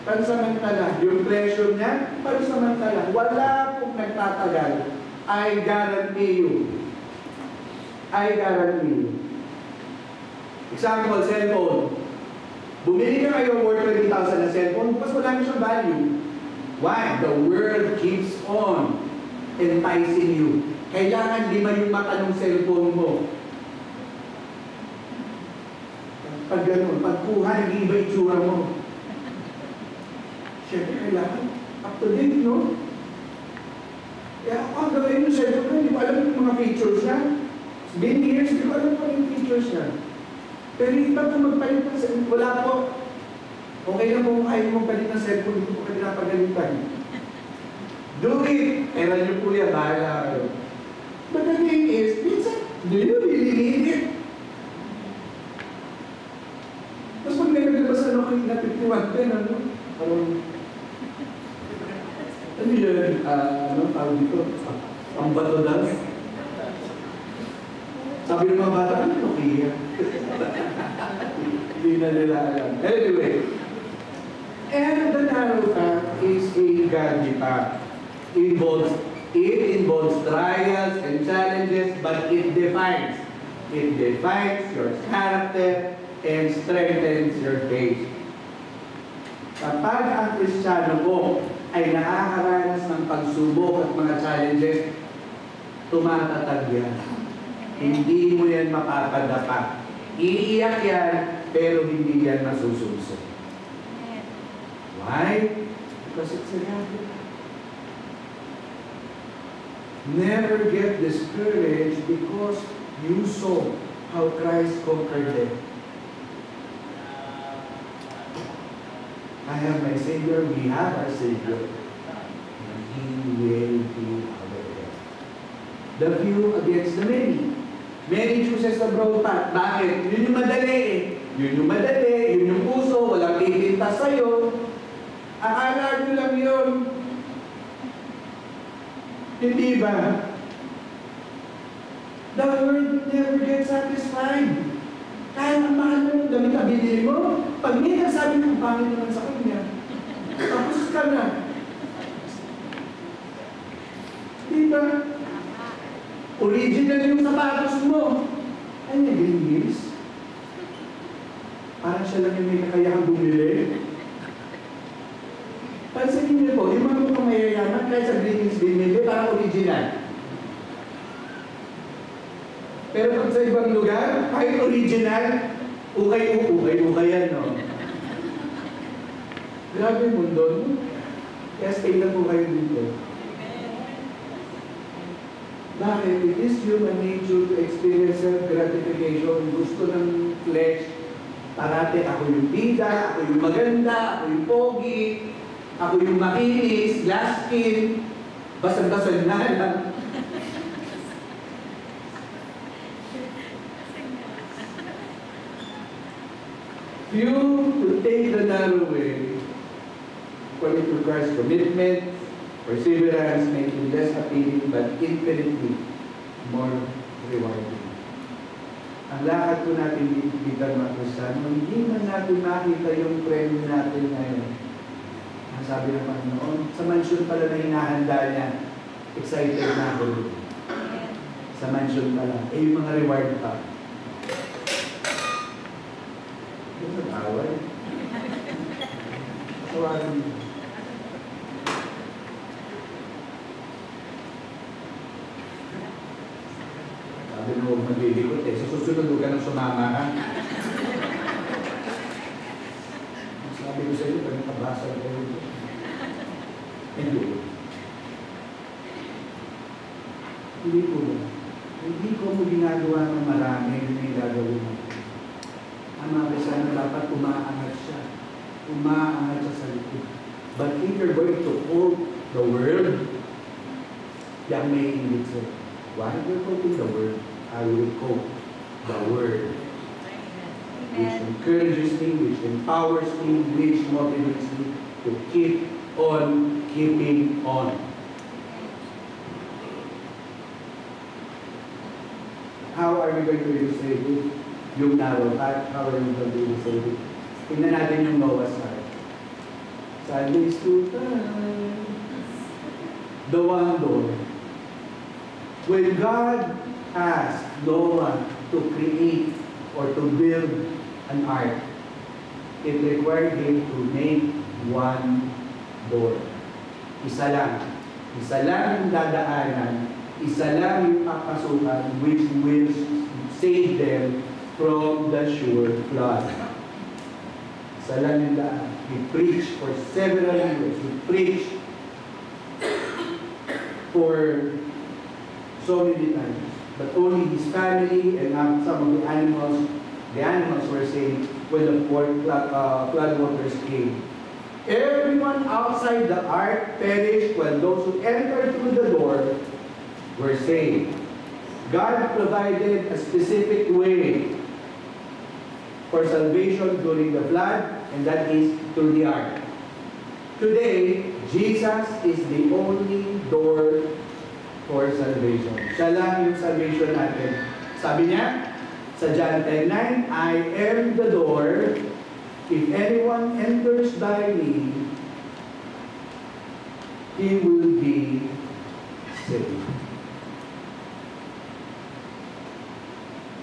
[SPEAKER 4] Pansamantala. Yung pleasure niya, pansamantala. Wala pong nagtatagal. I guarantee you. Example, cellphone. Bumili ka ngayon worth 20,000 na cellphone, mas wala na siyang value. Why? The world keeps on enticing you. Kailangan 5 yung mata ng cellphone mo. Pag gano'n, pagkuha, nag-iiba itsura mo. Siyempre, kailangan up to date, no? Kaya ang gawin yung cellphone, hindi ko alam yung mga features niya. Many years, hindi ko alam pa yung features niya. Pero iba kung magpalit ng cellphone, wala po. Okay na po kung ayaw mong palit ng cellphone, hindi po ka pinapagalitan. Do it! Eran niyo po yan, bahala kayo. But the thing is, minsan, do you really need it? Tapos pag nagagabas na 51 pen, ano yun, tawag dito, ang bato dance. Sabi ng mga bata, ano Nokia? Hindi na nila alam. Anyway, and the narrow path is a godly path. It involves trials and challenges, but it defines your character and strengthens your faith. Kapag ang Kristiyano mo ay nakakaranas ng pagsubok at mga challenges, tumatatag yan. Hindi mo yan mapapadapa. Iiyak yan, pero hindi yan masususo. Why? Because it's a habit. Never get discouraged because you saw how Christ conquered them. I have my Savior, we have our Savior, and He will be our help. The few against the many. Many chooses the broad path. Bakit? Yun yung madali eh. Yun yung madali, yun yung puso, walang pipintas sa'yo. Akala nyo lang yun. Hindi ba? The world never gets satisfied. Kaya ang mahal mo yung damit na binili mo, pag may nasabi mo, pangit naman sa kanya, tapos ka na. Di ba? Original yung sapatos mo. Ay, green heels. Parang siya lang yung may kakayahang bumili. Pansinin niyo po, yung mga mukhang mayayaman, kahit sa green heels binili, parang original. Pero pag sa ibang lugar, kahit original, ukay yan, no? Grabe yung mundo, no? Kaya stay lang po kayo dito. Bakit? It is human nature to experience self-gratification. Gusto ng flesh. Parati ako yung bida, ako yung maganda, ako yung pogi, ako yung makinis, glass skin, basag-basag na lang. Few will take the narrow way, according to Christ's commitment, perseverance may be less appealing but infinitely more rewarding. Ang lakad po natin bilang mga Kristiyano, hindi man natin makita yung premyo natin ngayon. Ang sabi ng Panginoon, sa mansyon pala na hinahanda niya, excited na ako. Sa mansyon pala, yung mga reward pa. Ito sa away. Tawagan mo. Sabi mo, maglilikot eh. Sa susunod, huwag ka nang sumama ka. Sabi ko sa iyo, pag nakabasa ko ito. Hindi. Hindi ko ba? Hindi ko mo ginagawa ng marami yung may gagawin mo. Ang mga kasama dapat umaangat siya. Umaangat siya sa likod. But if you're going to quote the word, yan may ingit sa'yo. Why you're quoting the word? I will quote the word. Which encourages me, which empowers me, which motivates me to keep on keeping on. How are we going to illustrate it? Yung narrow path, how are we going to illustrate it? Tingnan natin yung Noah's Ark. Sundays to time. The one door. When God asked Noah to create or to build an ark, it required him to make one door. Isa lang. Isa lang yung dadaanan. Isa lang yung papasukan which will save them from the sure flood. Isa lang yung daan. He preached for several years. He preached for so many times. But only his family and some of the animals were saved when the flood waters came. Everyone outside the ark perished, while those who entered through the door were saved. God provided a specific way for salvation during the flood, and that is through the ark. Today, Jesus is the only door for salvation. Siya lang yung salvation natin. Sabi niya sa John 10:9, I am the door. If anyone enters by me, he will be saved.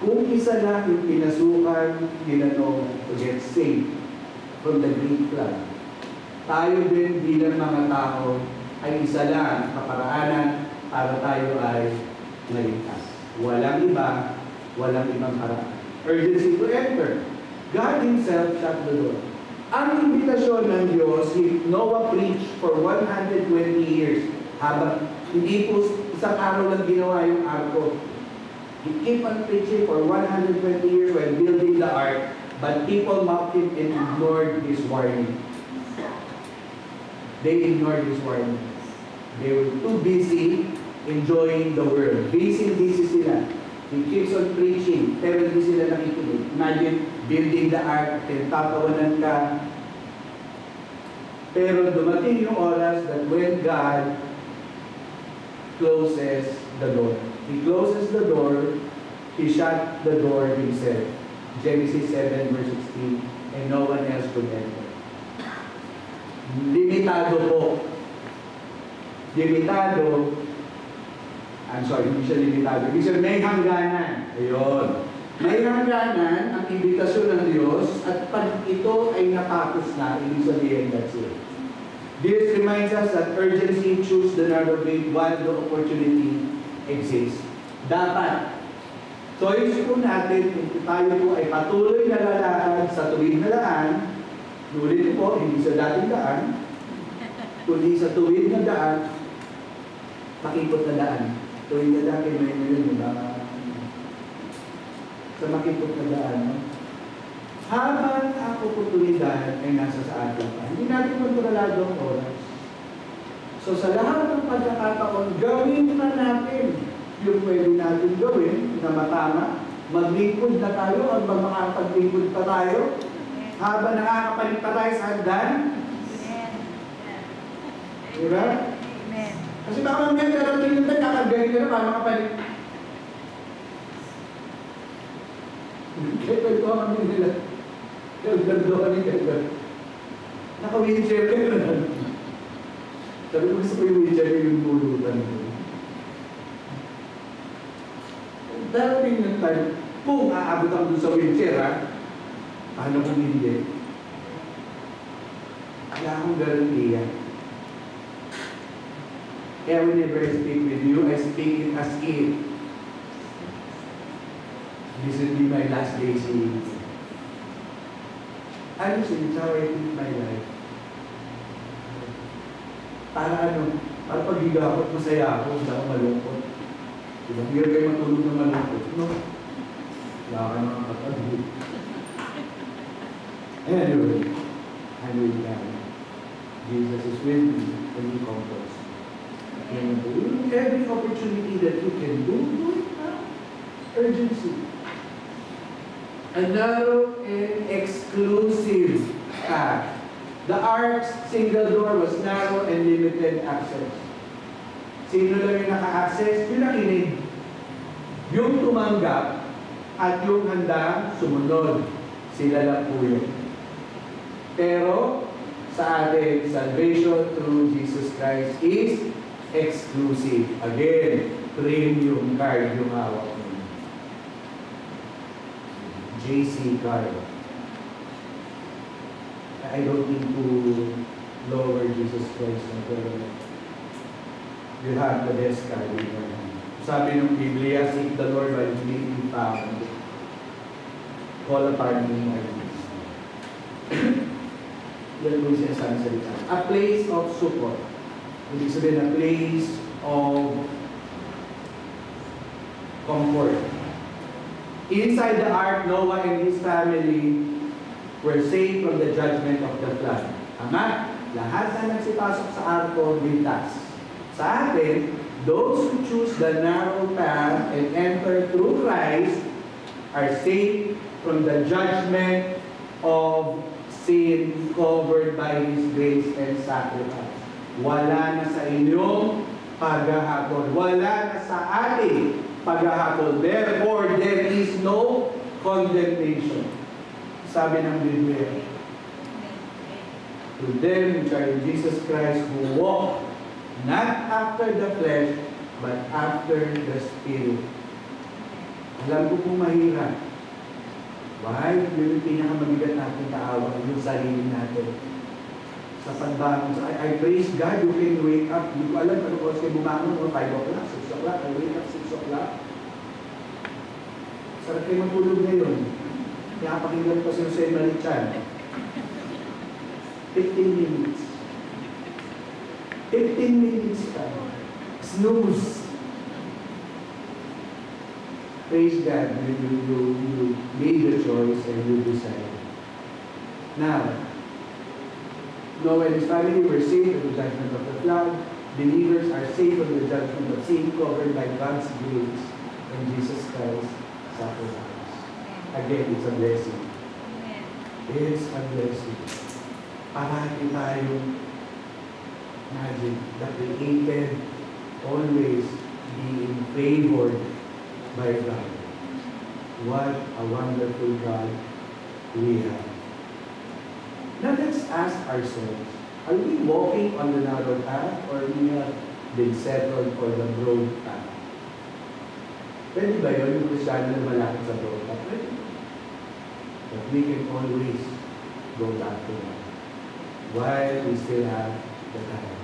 [SPEAKER 4] Kung isa lang yung pinasukan ginanong to get saved from the great flood, tayo din bilang mga tao ay isa lang kaparaanan para tayo ay maligtas. Walang iba, walang ibang paraan. Urgency to enter. God Himself shut the door. Ang imbitasyon ng Diyos, Noah preached for 120 years. Habang hindi po isang araw lang ginawa yung arko. He kept on preaching for 120 years while building the ark, but people mocked him and ignored his warning. They ignored his warning. They were too busy enjoying the world. Busy sila. He keeps on preaching, pero hindi sila nakikinig. Imagine, building the ark, tatawanan ka. Pero dumating yung oras that when God closes the door. He closes the door, He shut the door Himself. Genesis 7 verse 16, and no one else could enter. Limitado po. Limitado. I'm sorry, hindi siya limitado. Ibig sabihin, may hangganan. Ayun. May hangganan ang imbitasyon ng Diyos, at pag ito ay natapos na, ibig sabihin, that's it. This reminds us that urgency choose the narrow way while the opportunity exists. Dapat, choice po natin kung tayo po ay patuloy na lalakad sa tuwid na daan, ulit po, hindi sa dating daan, kundi sa tuwid na daan, makipot na daan. Tuwid na daan, may yun, sa makipot na daan, no? Habang ang oportunidad ay nasa sa atin pa, hindi natin kontrolado ang oras. So sa lahat ng pagkakataon, gawin na natin yung pwede natin gawin na matama. Maglingkod na tayo at makakapaglingkod pa tayo habang nakakapalit pa tayo sa hagdan. Diba? Kasi baka mamaya darating yung kakagaling ka na para makapalit. Kaya pwede ko kami nila. Kaya kami kaya. Naka-wheelchair ka na. Sabi ko gusto ko yung wheelchair yung bulutan ko. Darating ng time, kung aabot ako dun sa wheelchair, ha? Paano kung hindi? Wala akong garantiya. Kaya whenever I speak with you, I speak it as if this will be my last day seeing you. Honestly, it's how I live my life. Para para pag-igapot, masaya ako, hindi ako malungkot. Diba? Hindi kayo matulog na malungkot. No? Wala ka naman kapatid. Anyway, I'm with God. Jesus is with me when He comforts me. And every opportunity that you can do it now. Urgency. A narrow and exclusive path. The ark's single door was narrow and limited access. Sino lang yung naka-access? Yung nakinig. Yung tumanggap at yung handang sumunod. Sila lang po yun. Pero sa atin, salvation through Jesus Christ is exclusive. Again, premium card yung hawak mo. JC card. I don't need to lower Jesus Christ. You have the best card in your hand. Sabi ng Biblia, seek the Lord while He may be found. Call upon Him while He is found. Yan po siya sa salita. A place of support. Ibig sabihin, a place of comfort. Inside the ark, Noah and his family were saved from the judgment of the flood. Tama? lahat na nagsipasok sa arko, ligtas. Sa atin, those who choose the narrow path and enter through Christ are saved from the judgment of sin covered by His grace and sacrifice. Wala na sa inyong paghahatol. Wala na sa ating paghahatol. Therefore, there is no condemnation. Sabi ng Biblia, to them which are in Jesus Christ who walk not after the flesh, but after the Spirit. Alam ko kung mahirap. Why? Yun yung pinakamabigat natin kaawa, yung sarili natin. Sa pagbangon. I praise God, you can wake up. Hindi ko alam ano oras kayo bumangon, 5 o'clock, 6 o'clock, I wake up 6 o'clock. Sarap kayo matulog ngayon. Kaya pakinggan ko sa Emily Chan. 15 minutes. 15 minutes ka. Snooze. Praise God, you made the choice and you decided. Now, Noah and his family were saved from the judgment of the flood. Believers are saved from the judgment of sin covered by God's grace and Jesus Christ's sacrifice. Again, it's a blessing. It's a blessing. Parati tayong imagine the created always being favored by God. What a wonderful God we have. Now let's ask ourselves, are we walking on the narrow path or we have been settled for the broad path? Pwede ba yun yung Kristiyano na malapit sa broad path? Pwede. But we can always go back to that while we still have the time.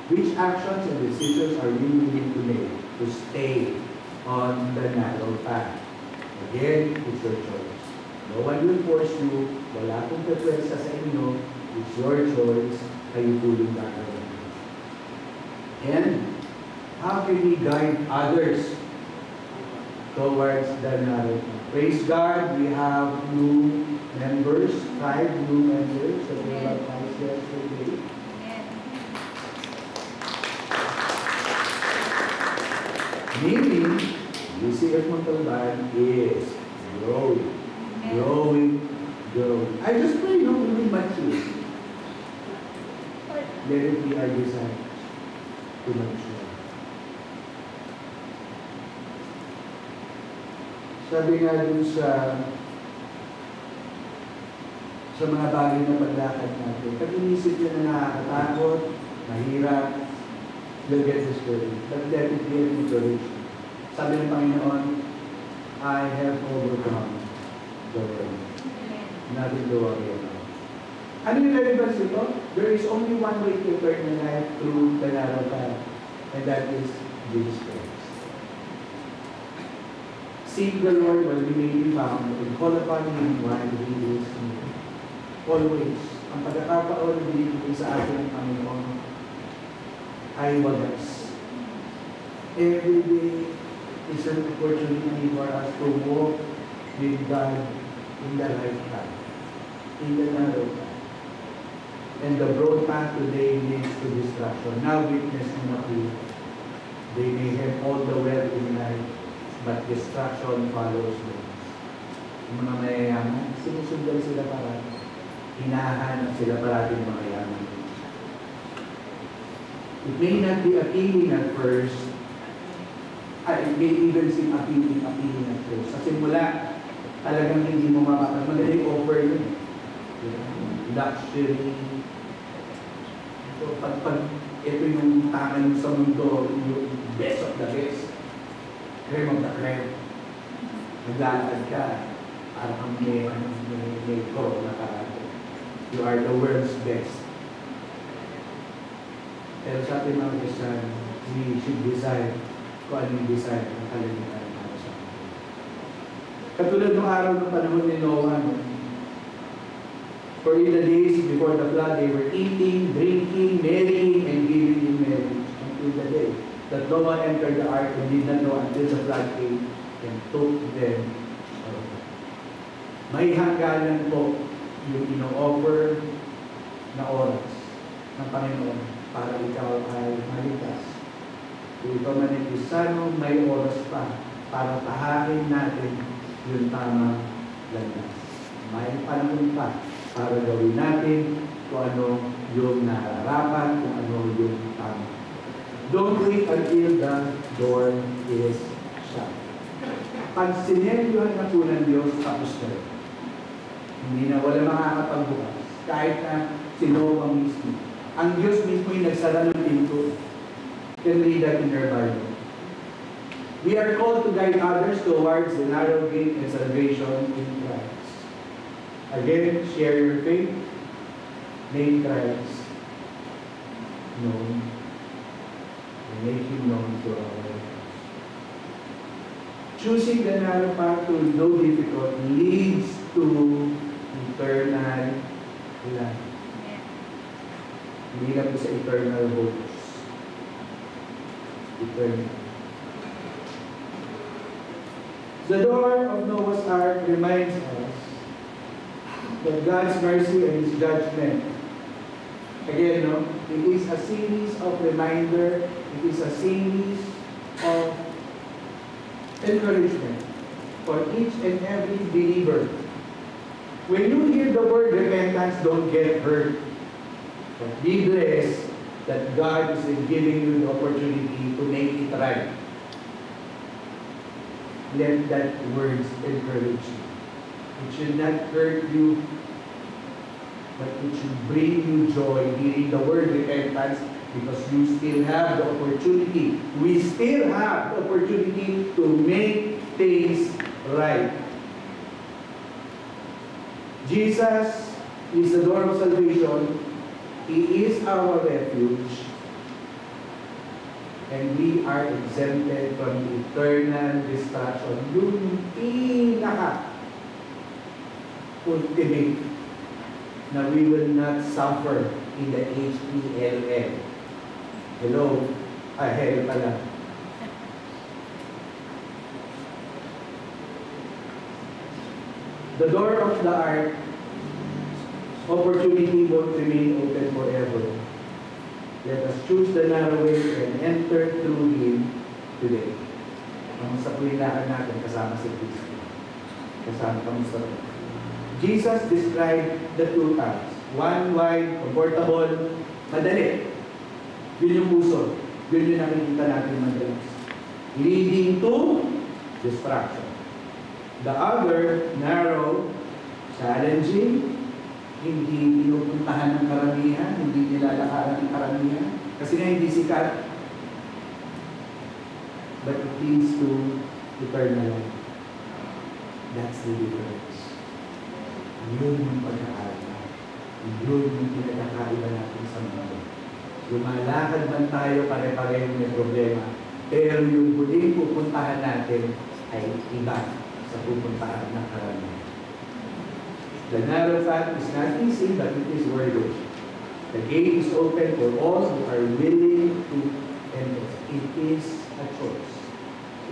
[SPEAKER 4] Which actions and decisions are we willing to make to stay on the narrow path? Again, it's your choice. No one will force you. Wala akong pwesa sa inyo. It's your choice. Kayo pulong gagawin. And how can we guide others towards the narrow path? Praise God, we have new members, 5 new members that we baptized yesterday. Meaning, UCF Montalban is growing, growing, growing. I just pray no really mature. Let it be our desire to mature. Sabi nga dun sa mga bagay na paglakad natin, pag inisip nyo na nakakatakot, mahirap, you'll get discouraged. But let it be an encouragement. Sabi ng Panginoon, I have overcome the world. Nothing to worry about. Ano yung relevance ito? There is only one way to turn your life through the narrow path, and that is Jesus Christ. Seek the Lord while He may be found, and call upon Him while He is near. Always, ang pagkakataon na binibigay sa atin ng Panginoon ay wagas. Every day is an opportunity for us to walk with God in the right path, in the narrow path. And the broad path today leads to destruction. Now witness mo na po, they may have all the wealth in life, but destruction follows them. Yung mga mayayaman, sinusundan sila para hinahanap sila parating mga yaman. It may not be appealing at first. It may even seem appealing at first. Sa simula, talagang hindi mo mapapag. Magaling offer yun. Luxury. So, pag ito yung tangan sa mundo, yung best of the best. Cream of the cream. Naglalakad ka, parang may go na karate. You are the world's best. Pero sa ating mga Kristiyan, we should decide kung ano yung desire ng kalimitan para sa atin. Katulad ng araw ng panahon ni Noah, for in the days before the flood, they were eating, drinking, marrying, and giving in marriage until the day that Noah entered the ark and did not know until the flood came and took them away. May hangganan po yung ino-offer na oras. ng Panginoon para ikaw ay maligtas. Kung ikaw man ay Kristiyano, may oras pa para tahakin natin yung tamang landas. May panahon pa para gawin natin kung ano yung nararapat, kung ano yung tama. Don't wait until the door is shut. Pag sineryuhan na po ng Diyos, tapos na rin. Hindi na wala makakapagbukas. Kahit na sino ang mismo. Ang Diyos mismo yung nagsara ng pinto. You can read that in your Bible. We are called to guide others towards the narrow gate and salvation in Christ. Again, share your faith. Name Christ known. And make Him known to our lives. Choosing the narrow path to no difficult leads to eternal life. Hindi lang sa eternal hopes. Eternal. The door of Noah's Ark reminds us that God's mercy and His judgment. Again, no? It is a series of reminder. It is a series of encouragement for each and every believer. When you hear the word repentance, don't get hurt. But be blessed that God is giving you the opportunity to make it right. Let that word encourage you. It should not hurt you, but it should bring you joy hearing the word repentance, because you still have the opportunity. We still have the opportunity to make things right. Jesus is the door of salvation. He is our refuge. And we are exempted from the eternal destruction. Yung pinaka-ultimate na we will not suffer in the H-E-L-L. Hello? Hell pala. The door of the ark, opportunity won't remain open forever. Let us choose the narrow way and enter through Him today. Kamusta po yung lakad natin kasama si Kristo? Kamusta po? Jesus described the two paths. One wide, comfortable, madali. Yun yung puso. Yun yung nakikita natin madalas. Leading to destruction. The other, narrow, challenging, hindi pinupuntahan ng karamihan, hindi nilalakaran ng karamihan. Kasi nga hindi sikat. But it leads to eternal life. That's the difference. Yun yung pagkakaiba. Yun yung pinagkakaiba natin sa mundo. Lumalakad man tayo, pare-pareho may problema. Pero yung huling pupuntahan natin ay iba sa pupuntahan ng karamihan. The narrow path is not easy, but it is worth it. The gate is open for all who are willing to enter. It is a choice.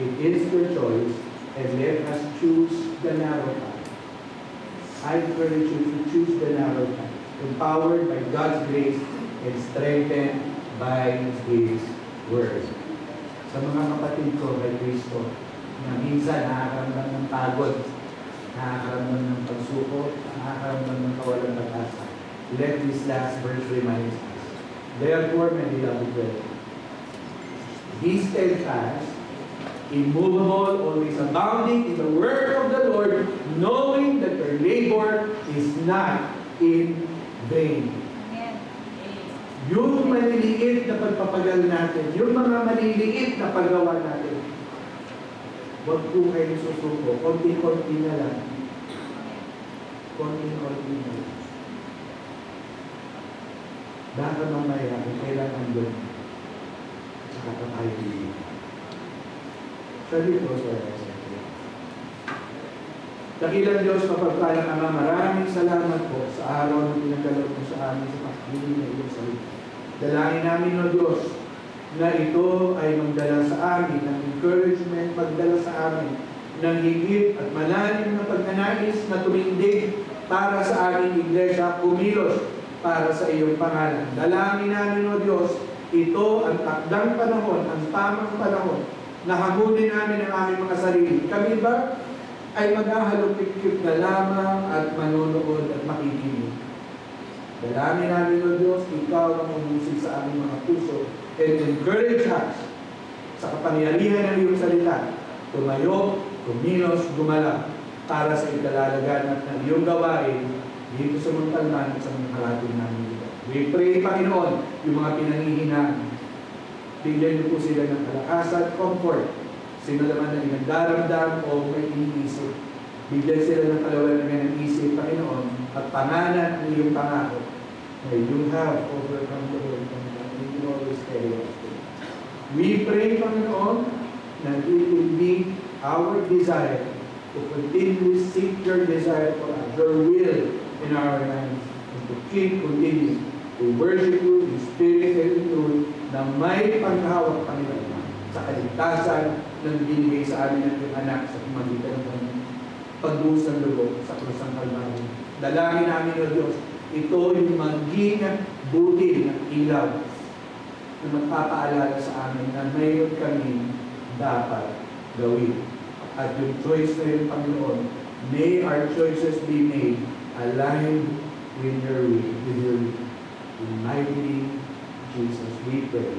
[SPEAKER 4] It is your choice, and let us choose the narrow path. I encourage you to choose the narrow path, empowered by God's grace and strengthened by His Word. Sa mga kapatid ko kay Kristo, na minsan nakakaramdam ng pagod, nakakaramdam ng pagsuko, nakakaramdam ng kawalan ng pag-asa. Let this last verse remind us. Therefore, my beloved brethren, be steadfast, immovable, always abounding in the work of the Lord, knowing that your labor is not in vain. Yung maliliit na pagpapagal natin, yung mga maliliit na paggawa natin, huwag po kayo susuko. Konti-konti na lang. Konti-konti na lang. Baka mamaya, kung kailangan doon, saka pa tayo dito. Sabi ko sa Dakilang Diyos, mapagpalang Ama, maraming salamat po sa araw na pinagdalog mo sa amin sa pagpili na iyong salita. Dalangin namin, O Diyos, na ito ay magdala sa amin ng encouragement, magdala sa amin ng higit at malalim na pagnanais na tumindig para sa aming iglesia, kumilos para sa iyong pangalan. Dalangin namin, O Diyos, ito ang takdang panahon, ang tamang panahon, na hamunin namin ang aming mga sarili. Kami ba ay maghahalupik-kip na lamang at manonood at makikinig? Dalangin namin, O Diyos, ikaw ang umusig sa aming mga puso and encourage us sa kapangyarihan ng iyong salita, tumayo, kumilos, gumala, para sa ikalalaganap ng iyong gawain dito sa Montalban at sa mga karating namin dito. We pray, Panginoon, yung mga pinangihinaan. Bigyan niyo po sila ng kalakasan, comfort. Sino naman na nagdaramdam o may iniisip. Bigyan sila ng kalawalan ng isip, Panginoon, at pangalan ng iyong pangako na you have overcome the world and you always carry us. We pray, Panginoon, that it will be our desire to continually seek your desire for us, your will in our lives, and to continue to worship you in spirit and in truth, na may paghawak, Panginoon, sa kaligtasan na binigay sa amin ng iyong anak sa pamagitan ng pagbuhos ng dugo sa krus ng Kalbaryo. Dalangin namin, O Diyos, ito yung maging butil ng ilaw na magpapaalala sa amin na mayroon kami dapat gawin. At yung choice na yun, Panginoon, may our choices be made aligned with your will, with your will. In mighty name, Jesus, we pray.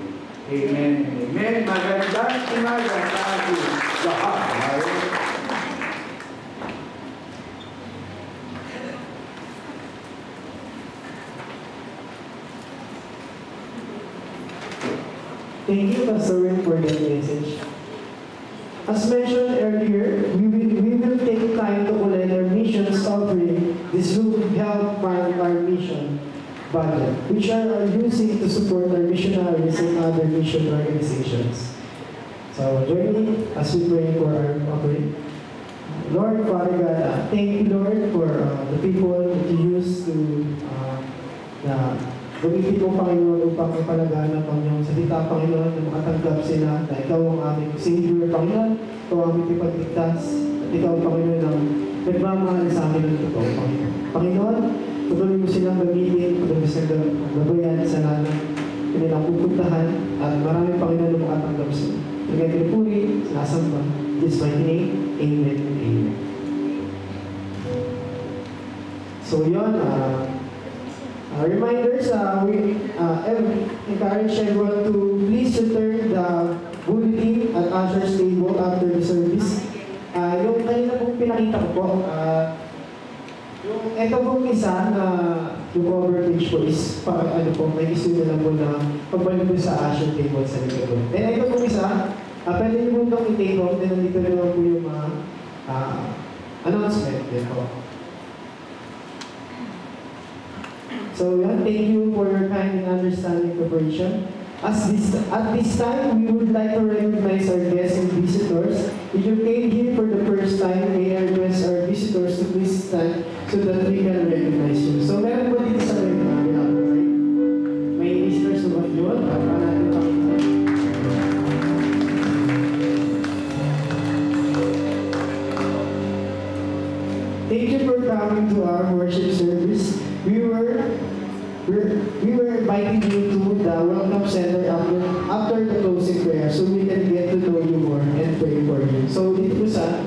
[SPEAKER 4] Amen and amen. Magandang umaga sa ating lahat.
[SPEAKER 1] Thank you, Pastor Rin, for that message. As mentioned earlier, we will take time to collect our missions offering. This will help fund our mission budget, which are using to support our missionaries and other mission organizations. So join me as we pray for our offering. Lord, Father God, thank you, Lord, for the people that you use to gamitin mo, Panginoon, upang ipalaganap ang iyong salita, Panginoon, na makatanggap sila na ikaw ang aming Savior, Panginoon, ikaw ang aming ipagligtas, at ikaw, Panginoon, ang nagmamahal sa amin ng totoo, Panginoon. Panginoon, tutuloy mo silang gamitin, tutuloy mo silang gabayan sa lahat ng kanilang pupuntahan, at maraming Panginoon na makatanggap sila. Kaya pinupuri, sinasamba. In Jesus' mighty name, amen and amen. So yun, reminders, we encourage everyone to please return the bulletin at usher's table after the service. Yung kanina pong pinakita ko po, yung ito pong isa na yung cover page po is may issue na lang po na pagbalik po sa usher table sa likod. Then ito pong isa, pwede nyo po itong i-take off, then nandito naman po yung mga announcement. Yan po. So thank you for your kind and understanding preparation. At this time, we would like to recognize our guests and visitors. If you came here for the first time, may I request our visitors to please stand so that we can recognize you. So meron po dito sa right? May visitors naman yun. Thank you for coming to our worship service. We were inviting you to the Welcome Center after the closing prayer so we can get to know you more and pray for you. So dito po sa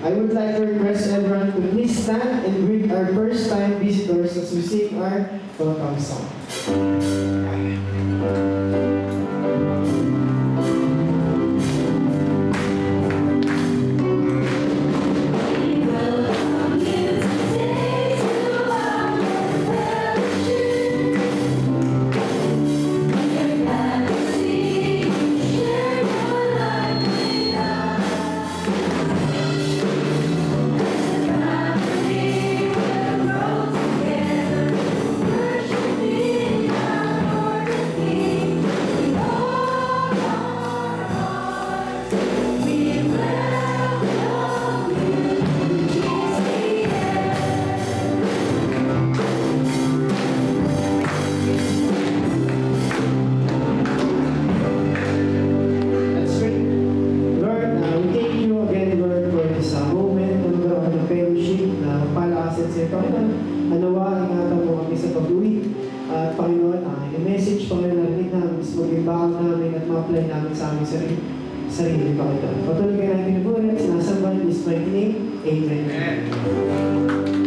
[SPEAKER 1] I would like to request everyone to please stand and greet our first-time visitors as we sing our welcome song.
[SPEAKER 5] Worship me now.
[SPEAKER 1] sarili pa kita. Patuloy ka natin inubuhat, sinasambahan, in His mighty name. Amen.